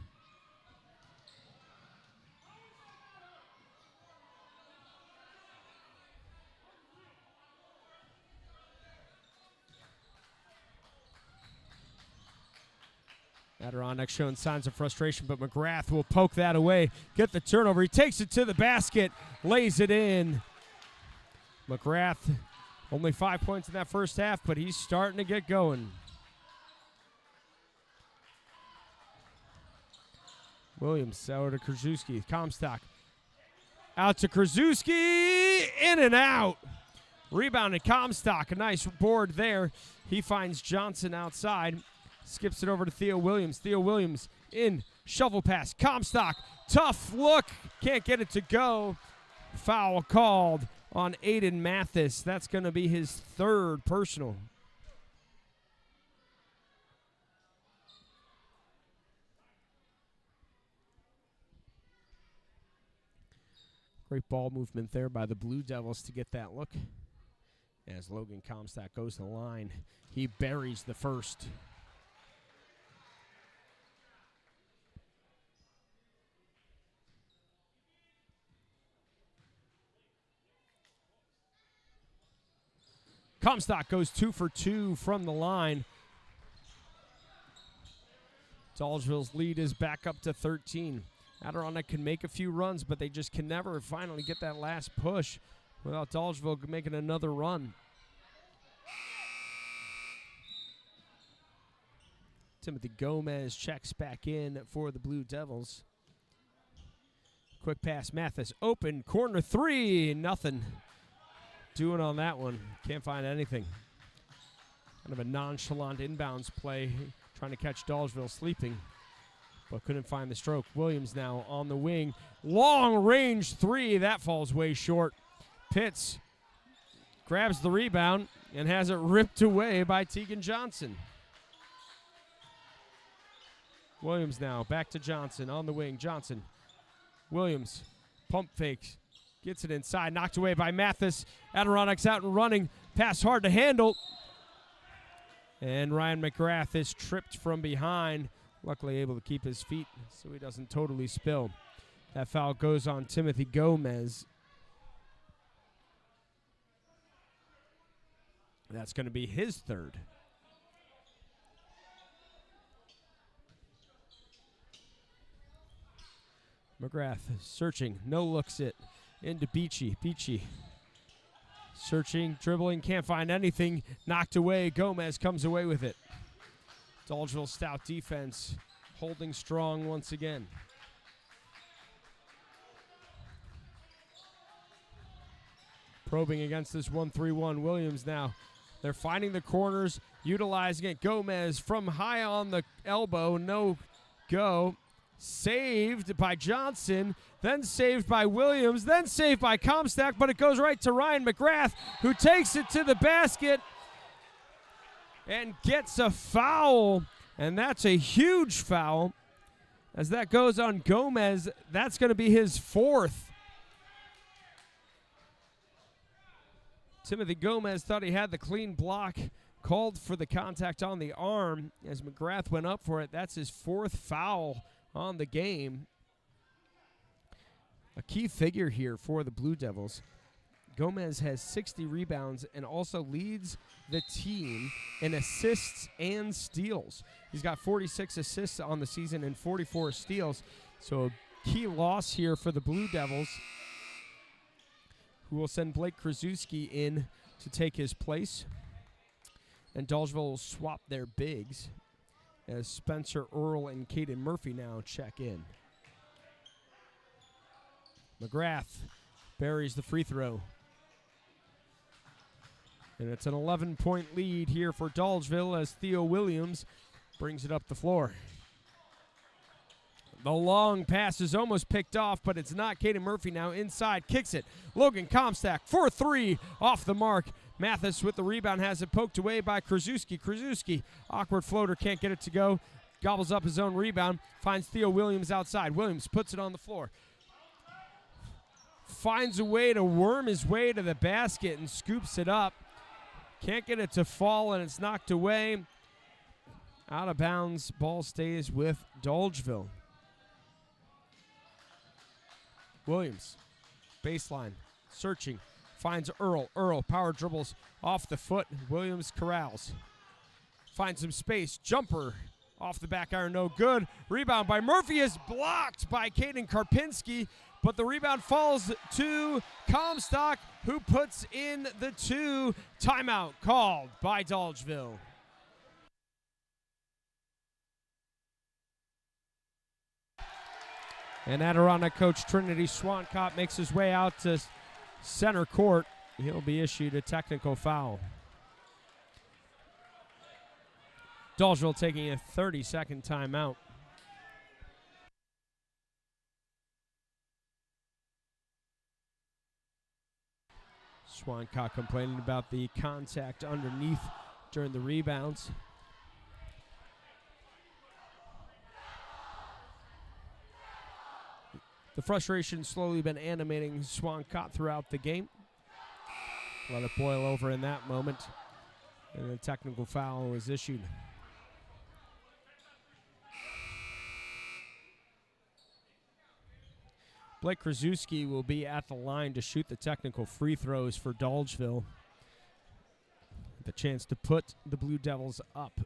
[SPEAKER 1] Adirondack showing signs of frustration, but McGrath will poke that away, get the turnover. He takes it to the basket, lays it in. McGrath, only 5 points in that first half, but he's starting to get going. Williams out to Krasuski. Comstock out to Krasuski, in and out. Rebounded Comstock, a nice board there. He finds Johnson outside. Skips it over to Theo Williams. Theo Williams in, shovel pass. Comstock, tough look. Can't get it to go. Foul called on Aiden Mathis. That's going to be his third personal. Great ball movement there by the Blue Devils to get that look. As Logan Comstock goes to the line, he buries the first. Comstock goes 2 for 2 from the line. Dolgeville's lead is back up to 13. Adirondack can make a few runs, but they just can never finally get that last push without Dolgeville making another run. Timothy Gomez checks back in for the Blue Devils. Quick pass, Mathis, open, corner 3, nothing doing on that one. Can't find anything. Kind of a nonchalant inbounds play, trying to catch Dolgeville sleeping, but couldn't find the stroke. Williams now on the wing. Long range 3, that falls way short. Pitts grabs the rebound and has it ripped away by Tegan Johnson. Williams now back to Johnson on the wing. Johnson, Williams, pump fakes. Gets it inside, knocked away by Mathis. Adirondack's out and running. Pass hard to handle. And Ryan McGrath is tripped from behind. Luckily able to keep his feet so he doesn't totally spill. That foul goes on Timothy Gomez. That's going to be his third. McGrath searching, no looks it into Beachy. Beachy searching, dribbling, can't find anything. Knocked away. Gomez comes away with it. Dolgeville stout defense holding strong once again. Probing against this 1-3-1. Williams now. They're finding the corners, utilizing it. Gomez from high on the elbow. No go. Saved by Johnson, then saved by Williams, then saved by Comstock, but it goes right to Ryan McGrath, who takes it to the basket and gets a foul. And that's a huge foul. As that goes on Gomez, that's going to be his fourth. Timothy Gomez thought he had the clean block, called for the contact on the arm as McGrath went up for it. That's his fourth foul on the game. A key figure here for the Blue Devils. Gomez has 60 rebounds and also leads the team in assists and steals. He's got 46 assists on the season and 44 steals. So a key loss here for the Blue Devils, who will send Blake Krasuski in to take his place. And Dolgeville will swap their bigs as Spencer Earl and Caden Murphy now check in. McGrath buries the free throw. And it's an 11-point lead here for Dolgeville as Theo Williams brings it up the floor. The long pass is almost picked off, but it's not. Caden Murphy now inside, kicks it. Logan Comstock for three, off the mark. Mathis with the rebound, has it poked away by Krasuski. Krasuski, awkward floater, can't get it to go. Gobbles up his own rebound, finds Theo Williams outside. Williams puts it on the floor. Finds a way to worm his way to the basket and scoops it up. Can't get it to fall, and it's knocked away. Out of bounds, ball stays with Dolgeville. Williams, baseline, searching, finds Earl. Earl, power dribbles off the foot. Williams corrals. Finds some space. Jumper off the back iron, no good. Rebound by Murphy is blocked by Caden Karpinski, but the rebound falls to Comstock, who puts in the two. Timeout called by Dolgeville. And Adirondack coach Trinity Swancott makes his way out to center court. He'll be issued a technical foul. Dolgeville taking a 30-second timeout. Swancott complaining about the contact underneath during the rebounds. The frustration slowly been animating Swancott throughout the game. Let it boil over in that moment, and a technical foul was issued. Blake Krasuski will be at the line to shoot the technical free throws for Dolgeville. The chance to put the Blue Devils up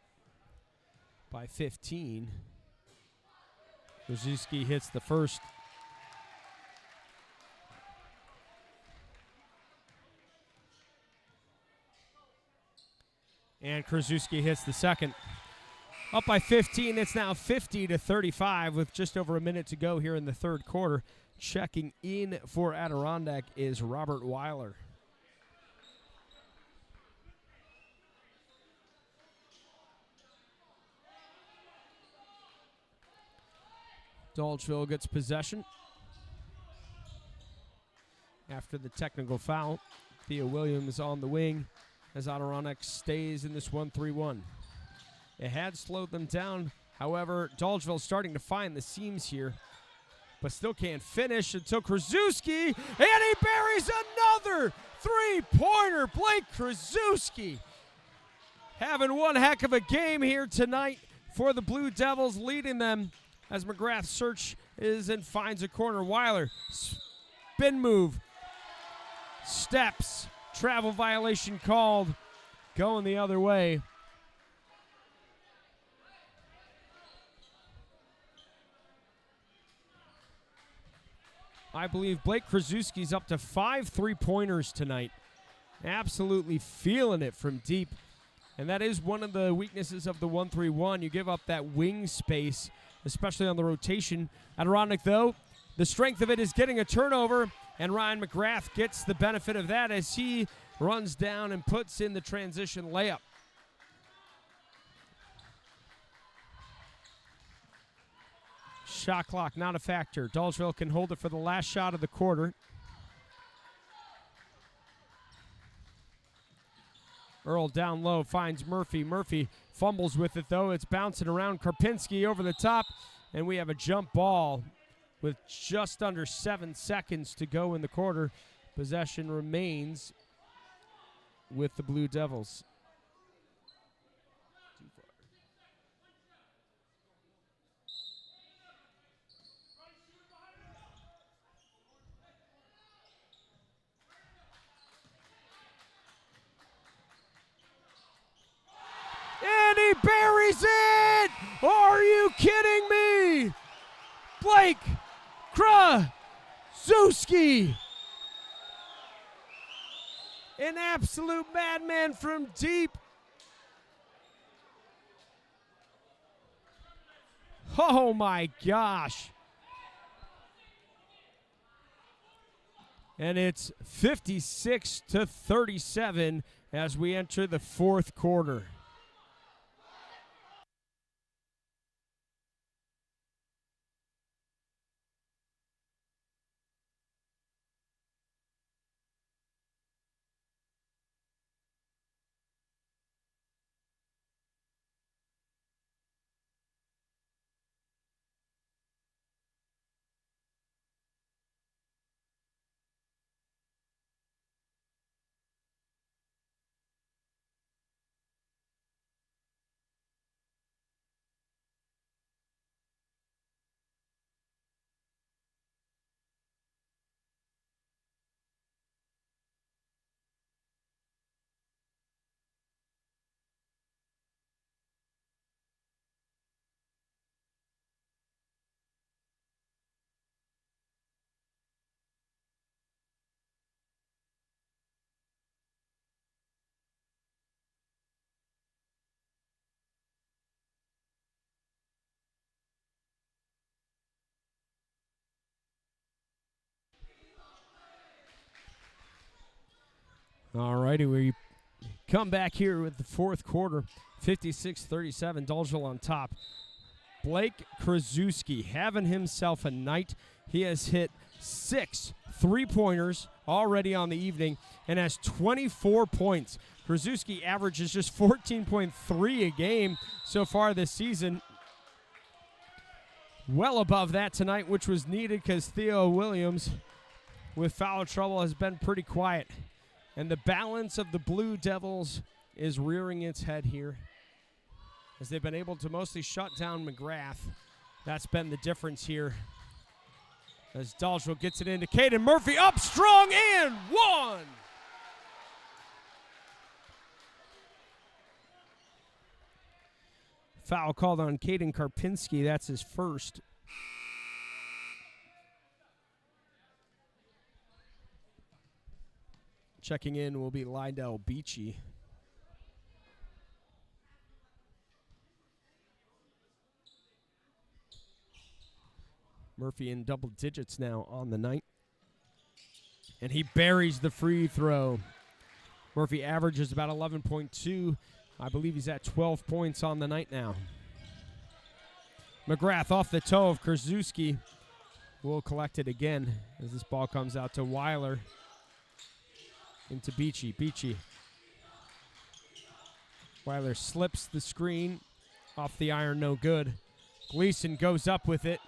[SPEAKER 1] by 15. Krasuski hits the first. And Krasuski hits the second. Up by 15, it's now 50-35 with just over a minute to go here in the third quarter. Checking in for Adirondack is Robert Weiler. Dolgeville gets possession. After the technical foul, Theo Williams on the wing as Adirondack stays in this 1-3-1. It had slowed them down. However, Dolgeville starting to find the seams here, but still can't finish until Krasuski, and he buries another three-pointer. Blake Krasuski having one heck of a game here tonight. for the Blue Devils, leading them as McGrath searches and finds a corner. Weiler, spin move, steps, travel violation called, going the other way. I believe Blake Krasuski's up to 5 3-pointers tonight. Absolutely feeling it from deep. And that is one of the weaknesses of the 1-3-1. You give up that wing space, especially on the rotation. Adirondack, though, the strength of it is getting a turnover, and Ryan McGrath gets the benefit of that as he runs down and puts in the transition layup. Shot clock not a factor. Dolgeville can hold it for the last shot of the quarter. Earl down low finds Murphy. Murphy fumbles with it, though. It's bouncing around. Karpinski over the top, and we have a jump ball with just under 7 seconds to go in the quarter. Possession remains with the Blue Devils. And he buries it! Are you kidding me? Blake Krasuski. An absolute madman from deep. Oh my gosh. And it's 56-37 as we enter the fourth quarter. All righty, we come back here with the fourth quarter, 56-37, Dolgeville on top. Blake Krasuski having himself a night. He has hit 6 3-pointers already on the evening and has 24 points. Krasuski averages just 14.3 a game so far this season. Well above that tonight, which was needed because Theo Williams, with foul trouble, has been pretty quiet. And the balance of the Blue Devils is rearing its head here as they've been able to mostly shut down McGrath. That's been the difference here. As Dolgeville gets it into Caden Murphy, up strong and one. Foul called on Caden Karpinski. That's his first. Checking in will be Lydell Beachy. Murphy in double digits now on the night. And he buries the free throw. Murphy averages about 11.2. I believe he's at 12 points on the night now. McGrath off the toe of Krasuski will collect it again as this ball comes out to Weiler. Into Beachy. Beachy. Weiler slips the screen. Off the iron, no good. Gleason goes up with it.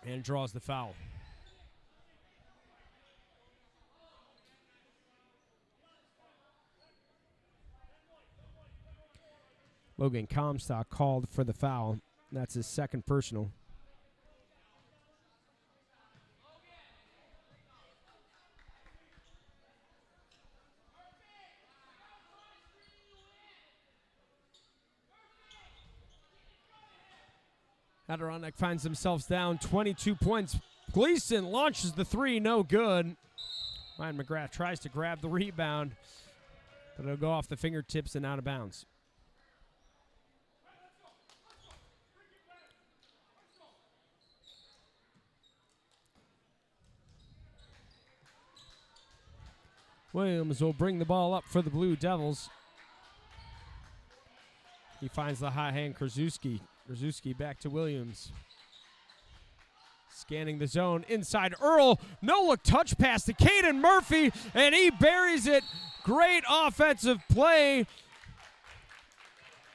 [SPEAKER 1] And draws the foul. Logan Comstock called for the foul. That's his second personal. Adirondack finds themselves down 22 points. Gleason launches the three, no good. Ryan McGrath tries to grab the rebound, but it'll go off the fingertips and out of bounds. Williams will bring the ball up for the Blue Devils. He finds the high hand Krasuski. Krasuski back to Williams. Scanning the zone inside Earl. No look touch pass to Caden Murphy, and he buries it. Great offensive play,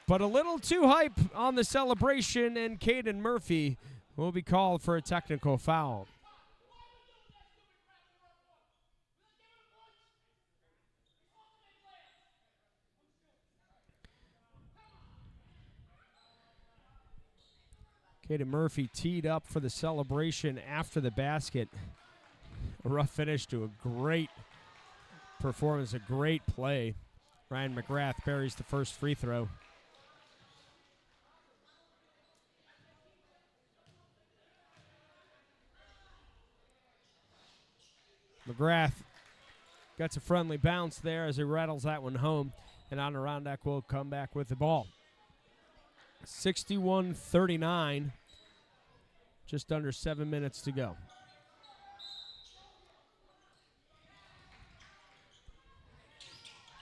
[SPEAKER 1] but a little too hype on the celebration, and Caden Murphy will be called for a technical foul. Caden Murphy teed up for the celebration after the basket. A rough finish to a great performance, a great play. Ryan McGrath buries the first free throw. McGrath gets a friendly bounce there as he rattles that one home, and Adirondack will come back with the ball. 61-39, just under 7 minutes to go.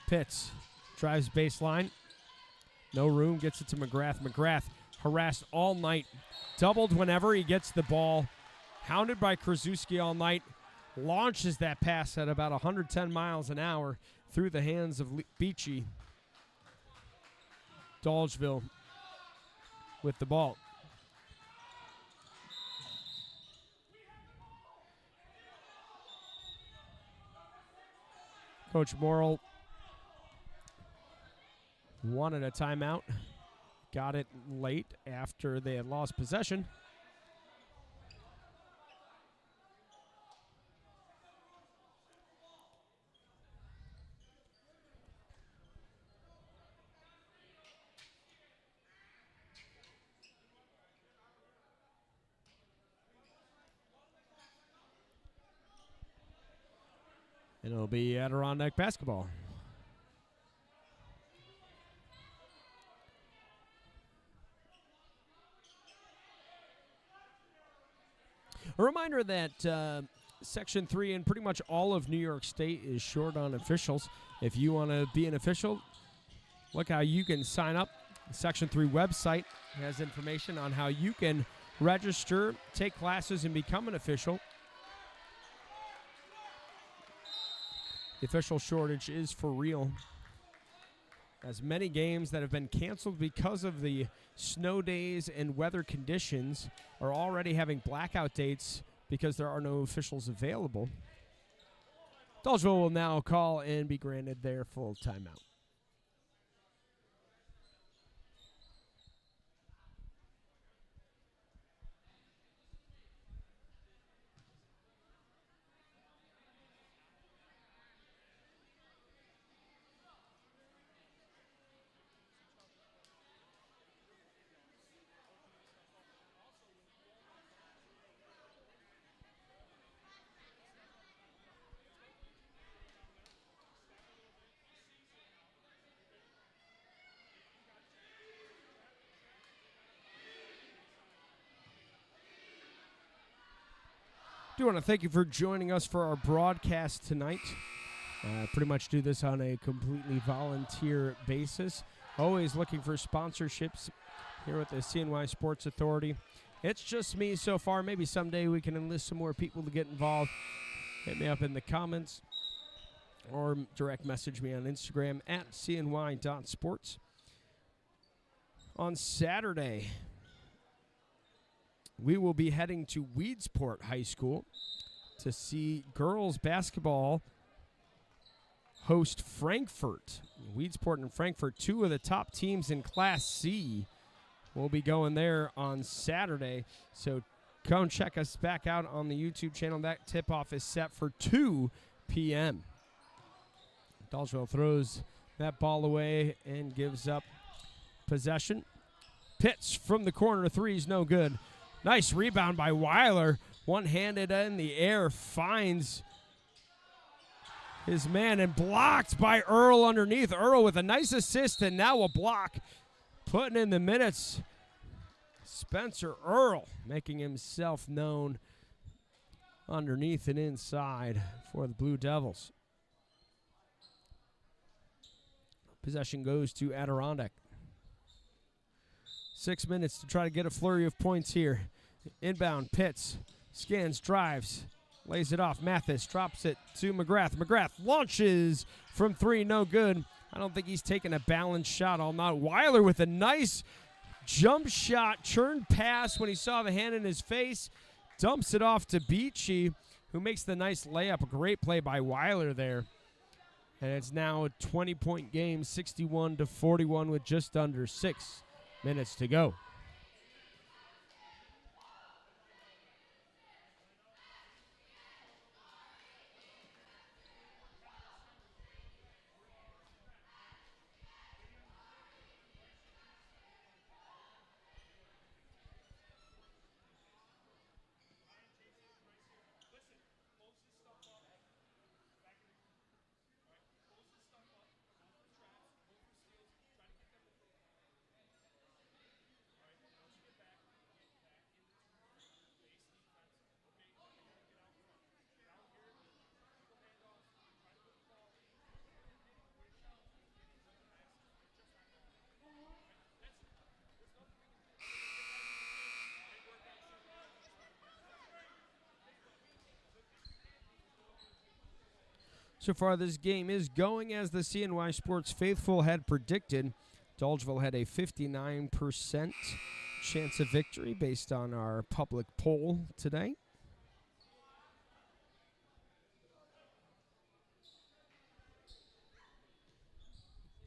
[SPEAKER 1] Pitts drives baseline. No room, gets it to McGrath. McGrath harassed all night, doubled whenever he gets the ball, hounded by Krasuski all night, launches that pass at about 110 miles an hour through the hands of Beachy. Dolgeville with the ball. Coach Morrill wanted a timeout. Got it late after they had lost possession. And it'll be Adirondack basketball. A reminder that Section 3 and pretty much all of New York State is short on officials. If you want to be an official, look how you can sign up. The Section 3 website has information on how you can register, take classes, and become an official. The official shortage is for real, as many games that have been canceled because of the snow days and weather conditions are already having blackout dates because there are no officials available. Dolgeville will now call and be granted their full timeout. I do want to thank you for joining us for our broadcast tonight. Pretty much do this on a completely volunteer basis. Always looking for sponsorships here with the CNY Sports Authority. It's just me so far. Maybe someday we can enlist some more people to get involved. Hit me up in the comments or direct message me on Instagram at cny.sports. On Saturday, we will be heading to Weedsport High School to see girls basketball host Frankfurt. Weedsport and Frankfurt, two of the top teams in Class C. We'll be going there on Saturday. So come check us back out on the YouTube channel. That tip-off is set for 2 p.m. Dolgeville throws that ball away and gives up possession. Pitch from the corner, three's no good. Nice rebound by Weiler. One-handed in the air, finds his man and blocked by Earl underneath. Earl with a nice assist and now a block. Putting in the minutes, Spencer Earl making himself known underneath and inside for the Blue Devils. Possession goes to Adirondack. 6 minutes to try to get a flurry of points here. Inbound, Pitts, scans, drives, lays it off. Mathis drops it to McGrath. McGrath launches from three, no good. I don't think he's taking a balanced shot all night. Weiler with a nice jump shot, churned pass when he saw the hand in his face. Dumps it off to Beachy, who makes the nice layup. A great play by Weiler there. And it's now a 20-point game, 61-41 with just under 6 minutes to go. So far, this game is going as the CNY Sports faithful had predicted. Dolgeville had a 59% chance of victory based on our public poll today.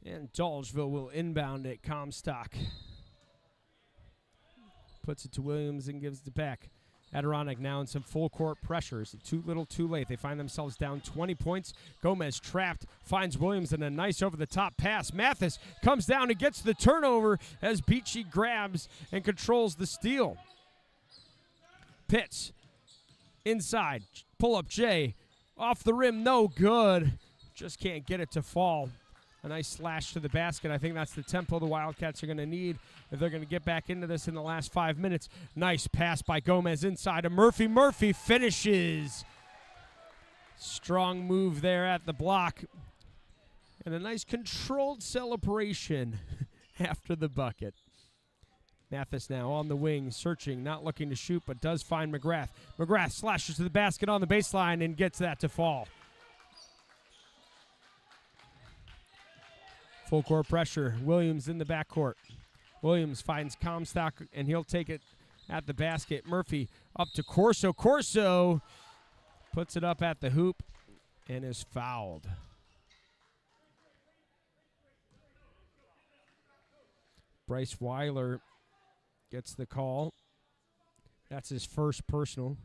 [SPEAKER 1] And Dolgeville will inbound at Comstock. Puts it to Williams and gives it back. Adirondack now in some full court pressures. Too little, too late. They find themselves down 20 points. Gomez trapped, finds Williams in a nice over-the-top pass. Mathis comes down and gets the turnover as Beachy grabs and controls the steal. Pitts inside, pull-up Jay. Off the rim, no good. Just can't get it to fall. A nice slash to the basket. I think that's the tempo the Wildcats are going to need if they're going to get back into this in the last 5 minutes. Nice pass by Gomez inside to Murphy. Murphy finishes. Strong move there at the block. And a nice controlled celebration after the bucket. Mathis now on the wing, searching, not looking to shoot, but does find McGrath. McGrath slashes to the basket on the baseline and gets that to fall. Full court pressure. Williams in the backcourt. Williams finds Comstock, and he'll take it at the basket. Murphy up to Corso. Corso puts it up at the hoop and is fouled. Bryce Weiler gets the call. That's his first personal.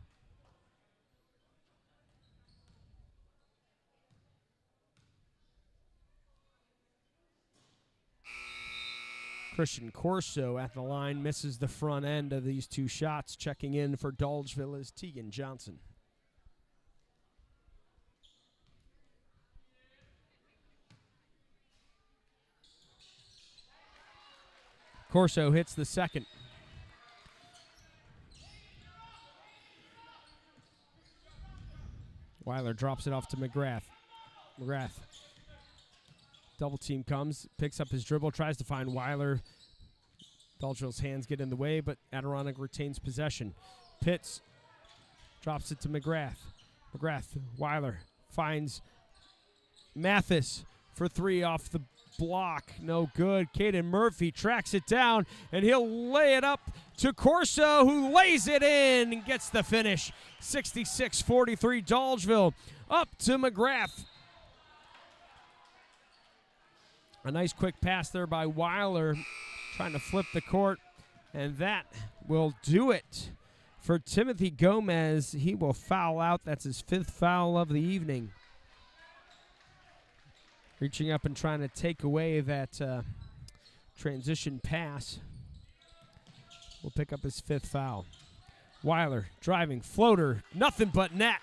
[SPEAKER 1] Christian Corso at the line misses the front end of these two shots. Checking in for Dolgeville is Tegan Johnson. Corso hits the second. Weiler drops it off to McGrath. McGrath. Double team comes, picks up his dribble, tries to find Weiler. Dolgeville's hands get in the way, but Adirondack retains possession. Pitts drops it to McGrath. McGrath, Weiler finds Mathis for three off the block. No good. Caden Murphy tracks it down, and he'll lay it up to Corso, who lays it in and gets the finish. 66-43 Dolgeville. Up to McGrath. A nice quick pass there by Weiler, trying to flip the court, and that will do it for Timothy Gomez. He will foul out. That's his 5th foul of the evening. Reaching up and trying to take away that transition pass. Will pick up his 5th foul. Weiler driving, floater, nothing but net.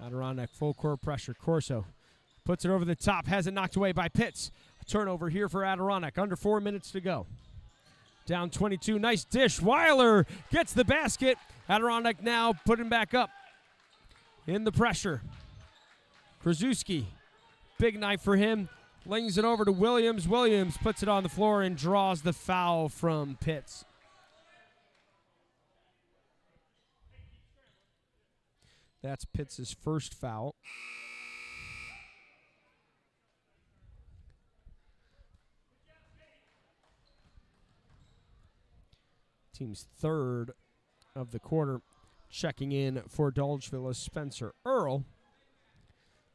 [SPEAKER 1] Adirondack full court pressure. Corso puts it over the top, has it knocked away by Pitts. A turnover here for Adirondack. Under 4 minutes to go. Down 22. Nice dish. Weiler gets the basket. Adirondack now putting back up in the pressure. Krasuski, big night for him. Lings it over to Williams. Williams puts it on the floor and draws the foul from Pitts. That's Pitts' first foul. Team's 3rd of the quarter. Checking in for Dolgeville is Spencer Earl,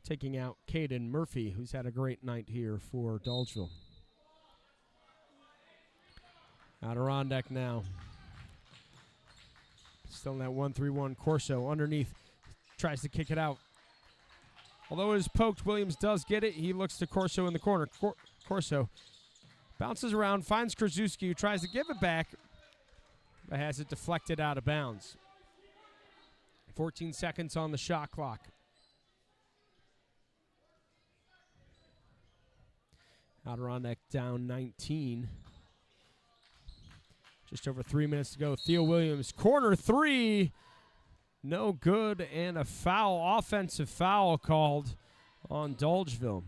[SPEAKER 1] taking out Caden Murphy, who's had a great night here for Dolgeville. Adirondack now. Still in that 1-3-1. Corso underneath. Tries to kick it out. Although it is poked, Williams does get it. He looks to Corso in the corner. Corso bounces around, finds Krasuski, who tries to give it back, but has it deflected out of bounds. 14 seconds on the shot clock. Adirondack down 19. Just over 3 minutes to go. Theo Williams, corner 3. No good, and a foul, offensive foul called on Dolgeville.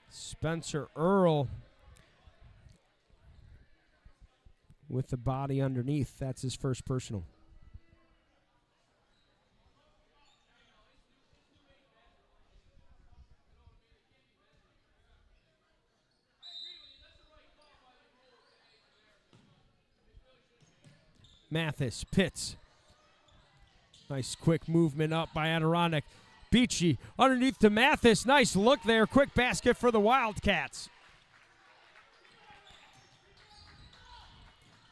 [SPEAKER 1] Spencer Earl with the body underneath. That's his first personal. Mathis, Pitts. Nice quick movement up by Adirondack. Beachy underneath to Mathis. Nice look there. Quick basket for the Wildcats.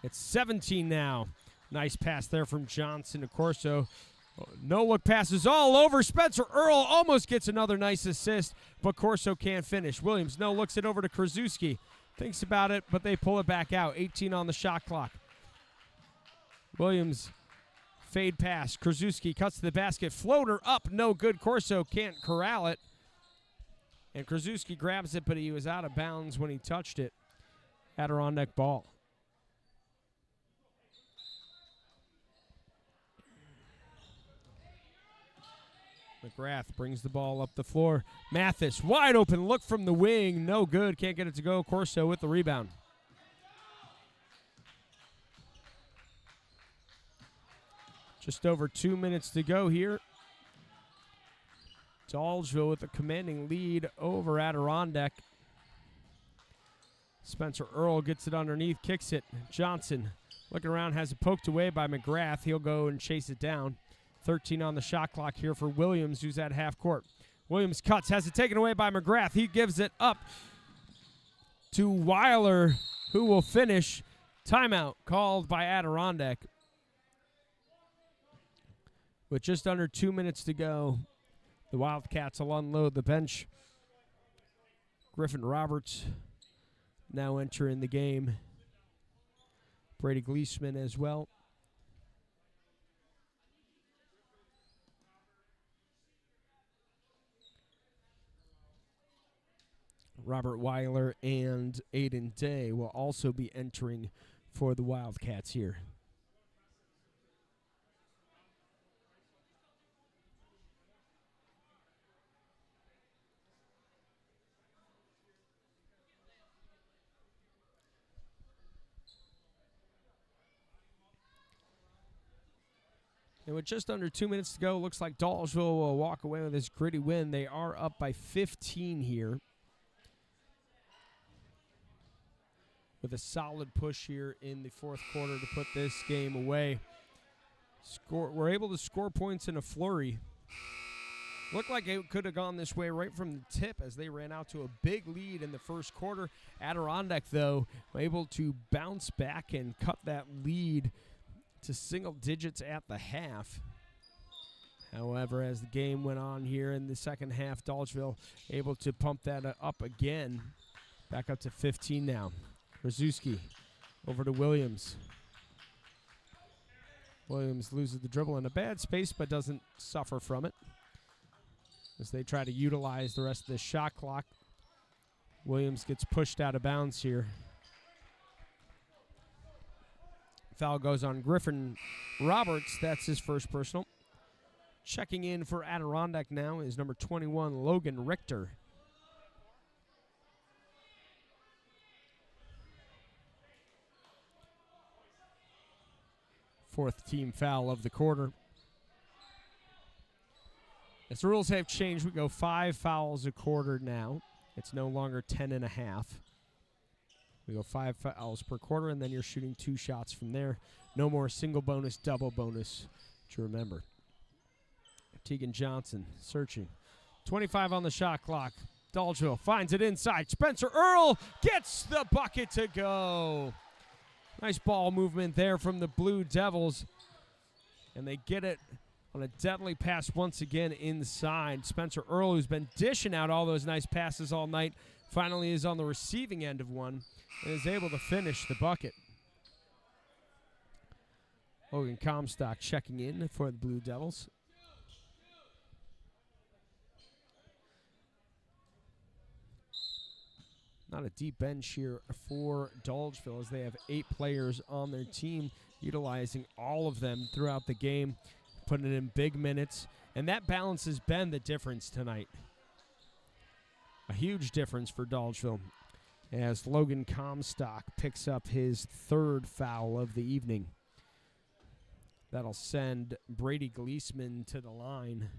[SPEAKER 1] It's 17 now. Nice pass there from Johnson to Corso. No look passes all over. Spencer Earl almost gets another nice assist, but Corso can't finish. Williams no looks it over to Krasuski. Thinks about it, but they pull it back out. 18 on the shot clock. Williams fade pass. Krasuski cuts to the basket. Floater up. No good. Corso can't corral it. And Krasuski grabs it, but he was out of bounds when he touched it. Adirondack ball. McGrath brings the ball up the floor. Mathis, wide open look from the wing. No good. Can't get it to go. Corso with the rebound. Just over 2 minutes to go here. Dolgeville with a commanding lead over Adirondack. Spencer Earl gets it underneath, kicks it. Johnson looking around, has it poked away by McGrath. He'll go and chase it down. 13 on the shot clock here for Williams, who's at half court. Williams cuts, has it taken away by McGrath. He gives it up to Weiler, who will finish. Timeout called by Adirondack. With just under 2 minutes to go, the Wildcats will unload the bench. Griffin Roberts now entering the game. Brady Gleesman as well. Robert Weiler and Aiden Day will also be entering for the Wildcats here. And with just under 2 minutes to go, looks like Dolgeville will walk away with this gritty win. They are up by 15 here. With a solid push here in the fourth quarter to put this game away. We're able to score points in a flurry. Looked like it could have gone this way right from the tip as they ran out to a big lead in the first quarter. Adirondack, though, able to bounce back and cut that lead to single digits at the half. However, as the game went on here in the second half, Dolgeville able to pump that up again. Back up to 15 now. Krasuski over to Williams. Williams loses the dribble in a bad space but doesn't suffer from it as they try to utilize the rest of the shot clock. Williams gets pushed out of bounds here. Foul goes on Griffin Roberts. That's his first personal. Checking in for Adirondack now is number 21, Logan Richter. Fourth team foul of the quarter. As the rules have changed, we go 5 fouls a quarter now. It's no longer 10.5. We go 5 fouls per quarter, and then you're shooting 2 shots from there. No more single bonus, double bonus to remember. Tegan Johnson searching. 25 on the shot clock. Dolgeville finds it inside. Spencer Earl gets the bucket to go. Nice ball movement there from the Blue Devils. And they get it on a deadly pass once again inside. Spencer Earl, who's been dishing out all those nice passes all night, finally is on the receiving end of one and is able to finish the bucket. Logan Comstock checking in for the Blue Devils. Not a deep bench here for Dolgeville as they have 8 players on their team, utilizing all of them throughout the game, putting in big minutes. And that balance has been the difference tonight. A huge difference for Dolgeville as Logan Comstock picks up his 3rd foul of the evening. That'll send Brady Gleesman to the line.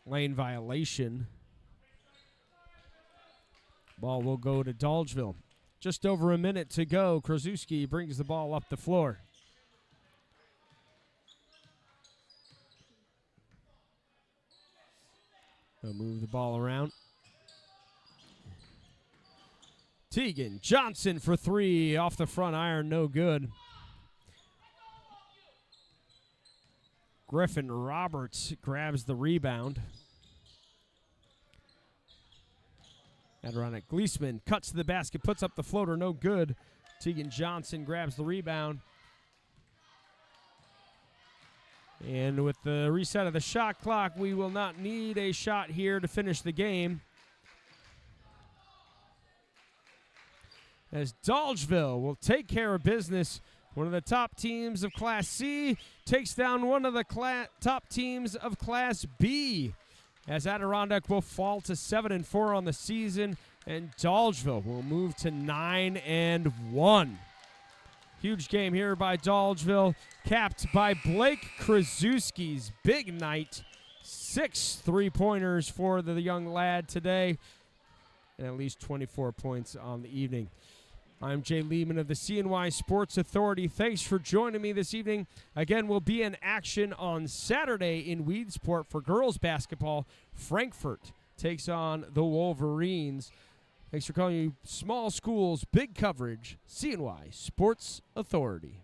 [SPEAKER 1] Lane violation. Ball will go to Dolgeville. Just over a minute to go. Krasuski brings the ball up the floor. They'll move the ball around. Tegan Johnson for 3 off the front iron, no good. Griffin Roberts grabs the rebound. Adirondack Gleesman cuts to the basket, puts up the floater, no good. Tegan Johnson grabs the rebound. And with the reset of the shot clock, we will not need a shot here to finish the game. As Dolgeville will take care of business. One of the top teams of Class C takes down one of the top teams of Class B. As Adirondack will fall to 7-4 on the season, and Dolgeville will move to 9-1. Huge game here by Dolgeville, capped by Blake Krasuski's big night. 6 3-pointers for the young lad today, and at least 24 points on the evening. I'm Jay Lehman of the CNY Sports Authority. Thanks for joining me this evening. Again, we'll be in action on Saturday in Weedsport for girls basketball. Frankfort takes on the Wolverines. Thanks for calling you Small Schools, Big Coverage, CNY Sports Authority.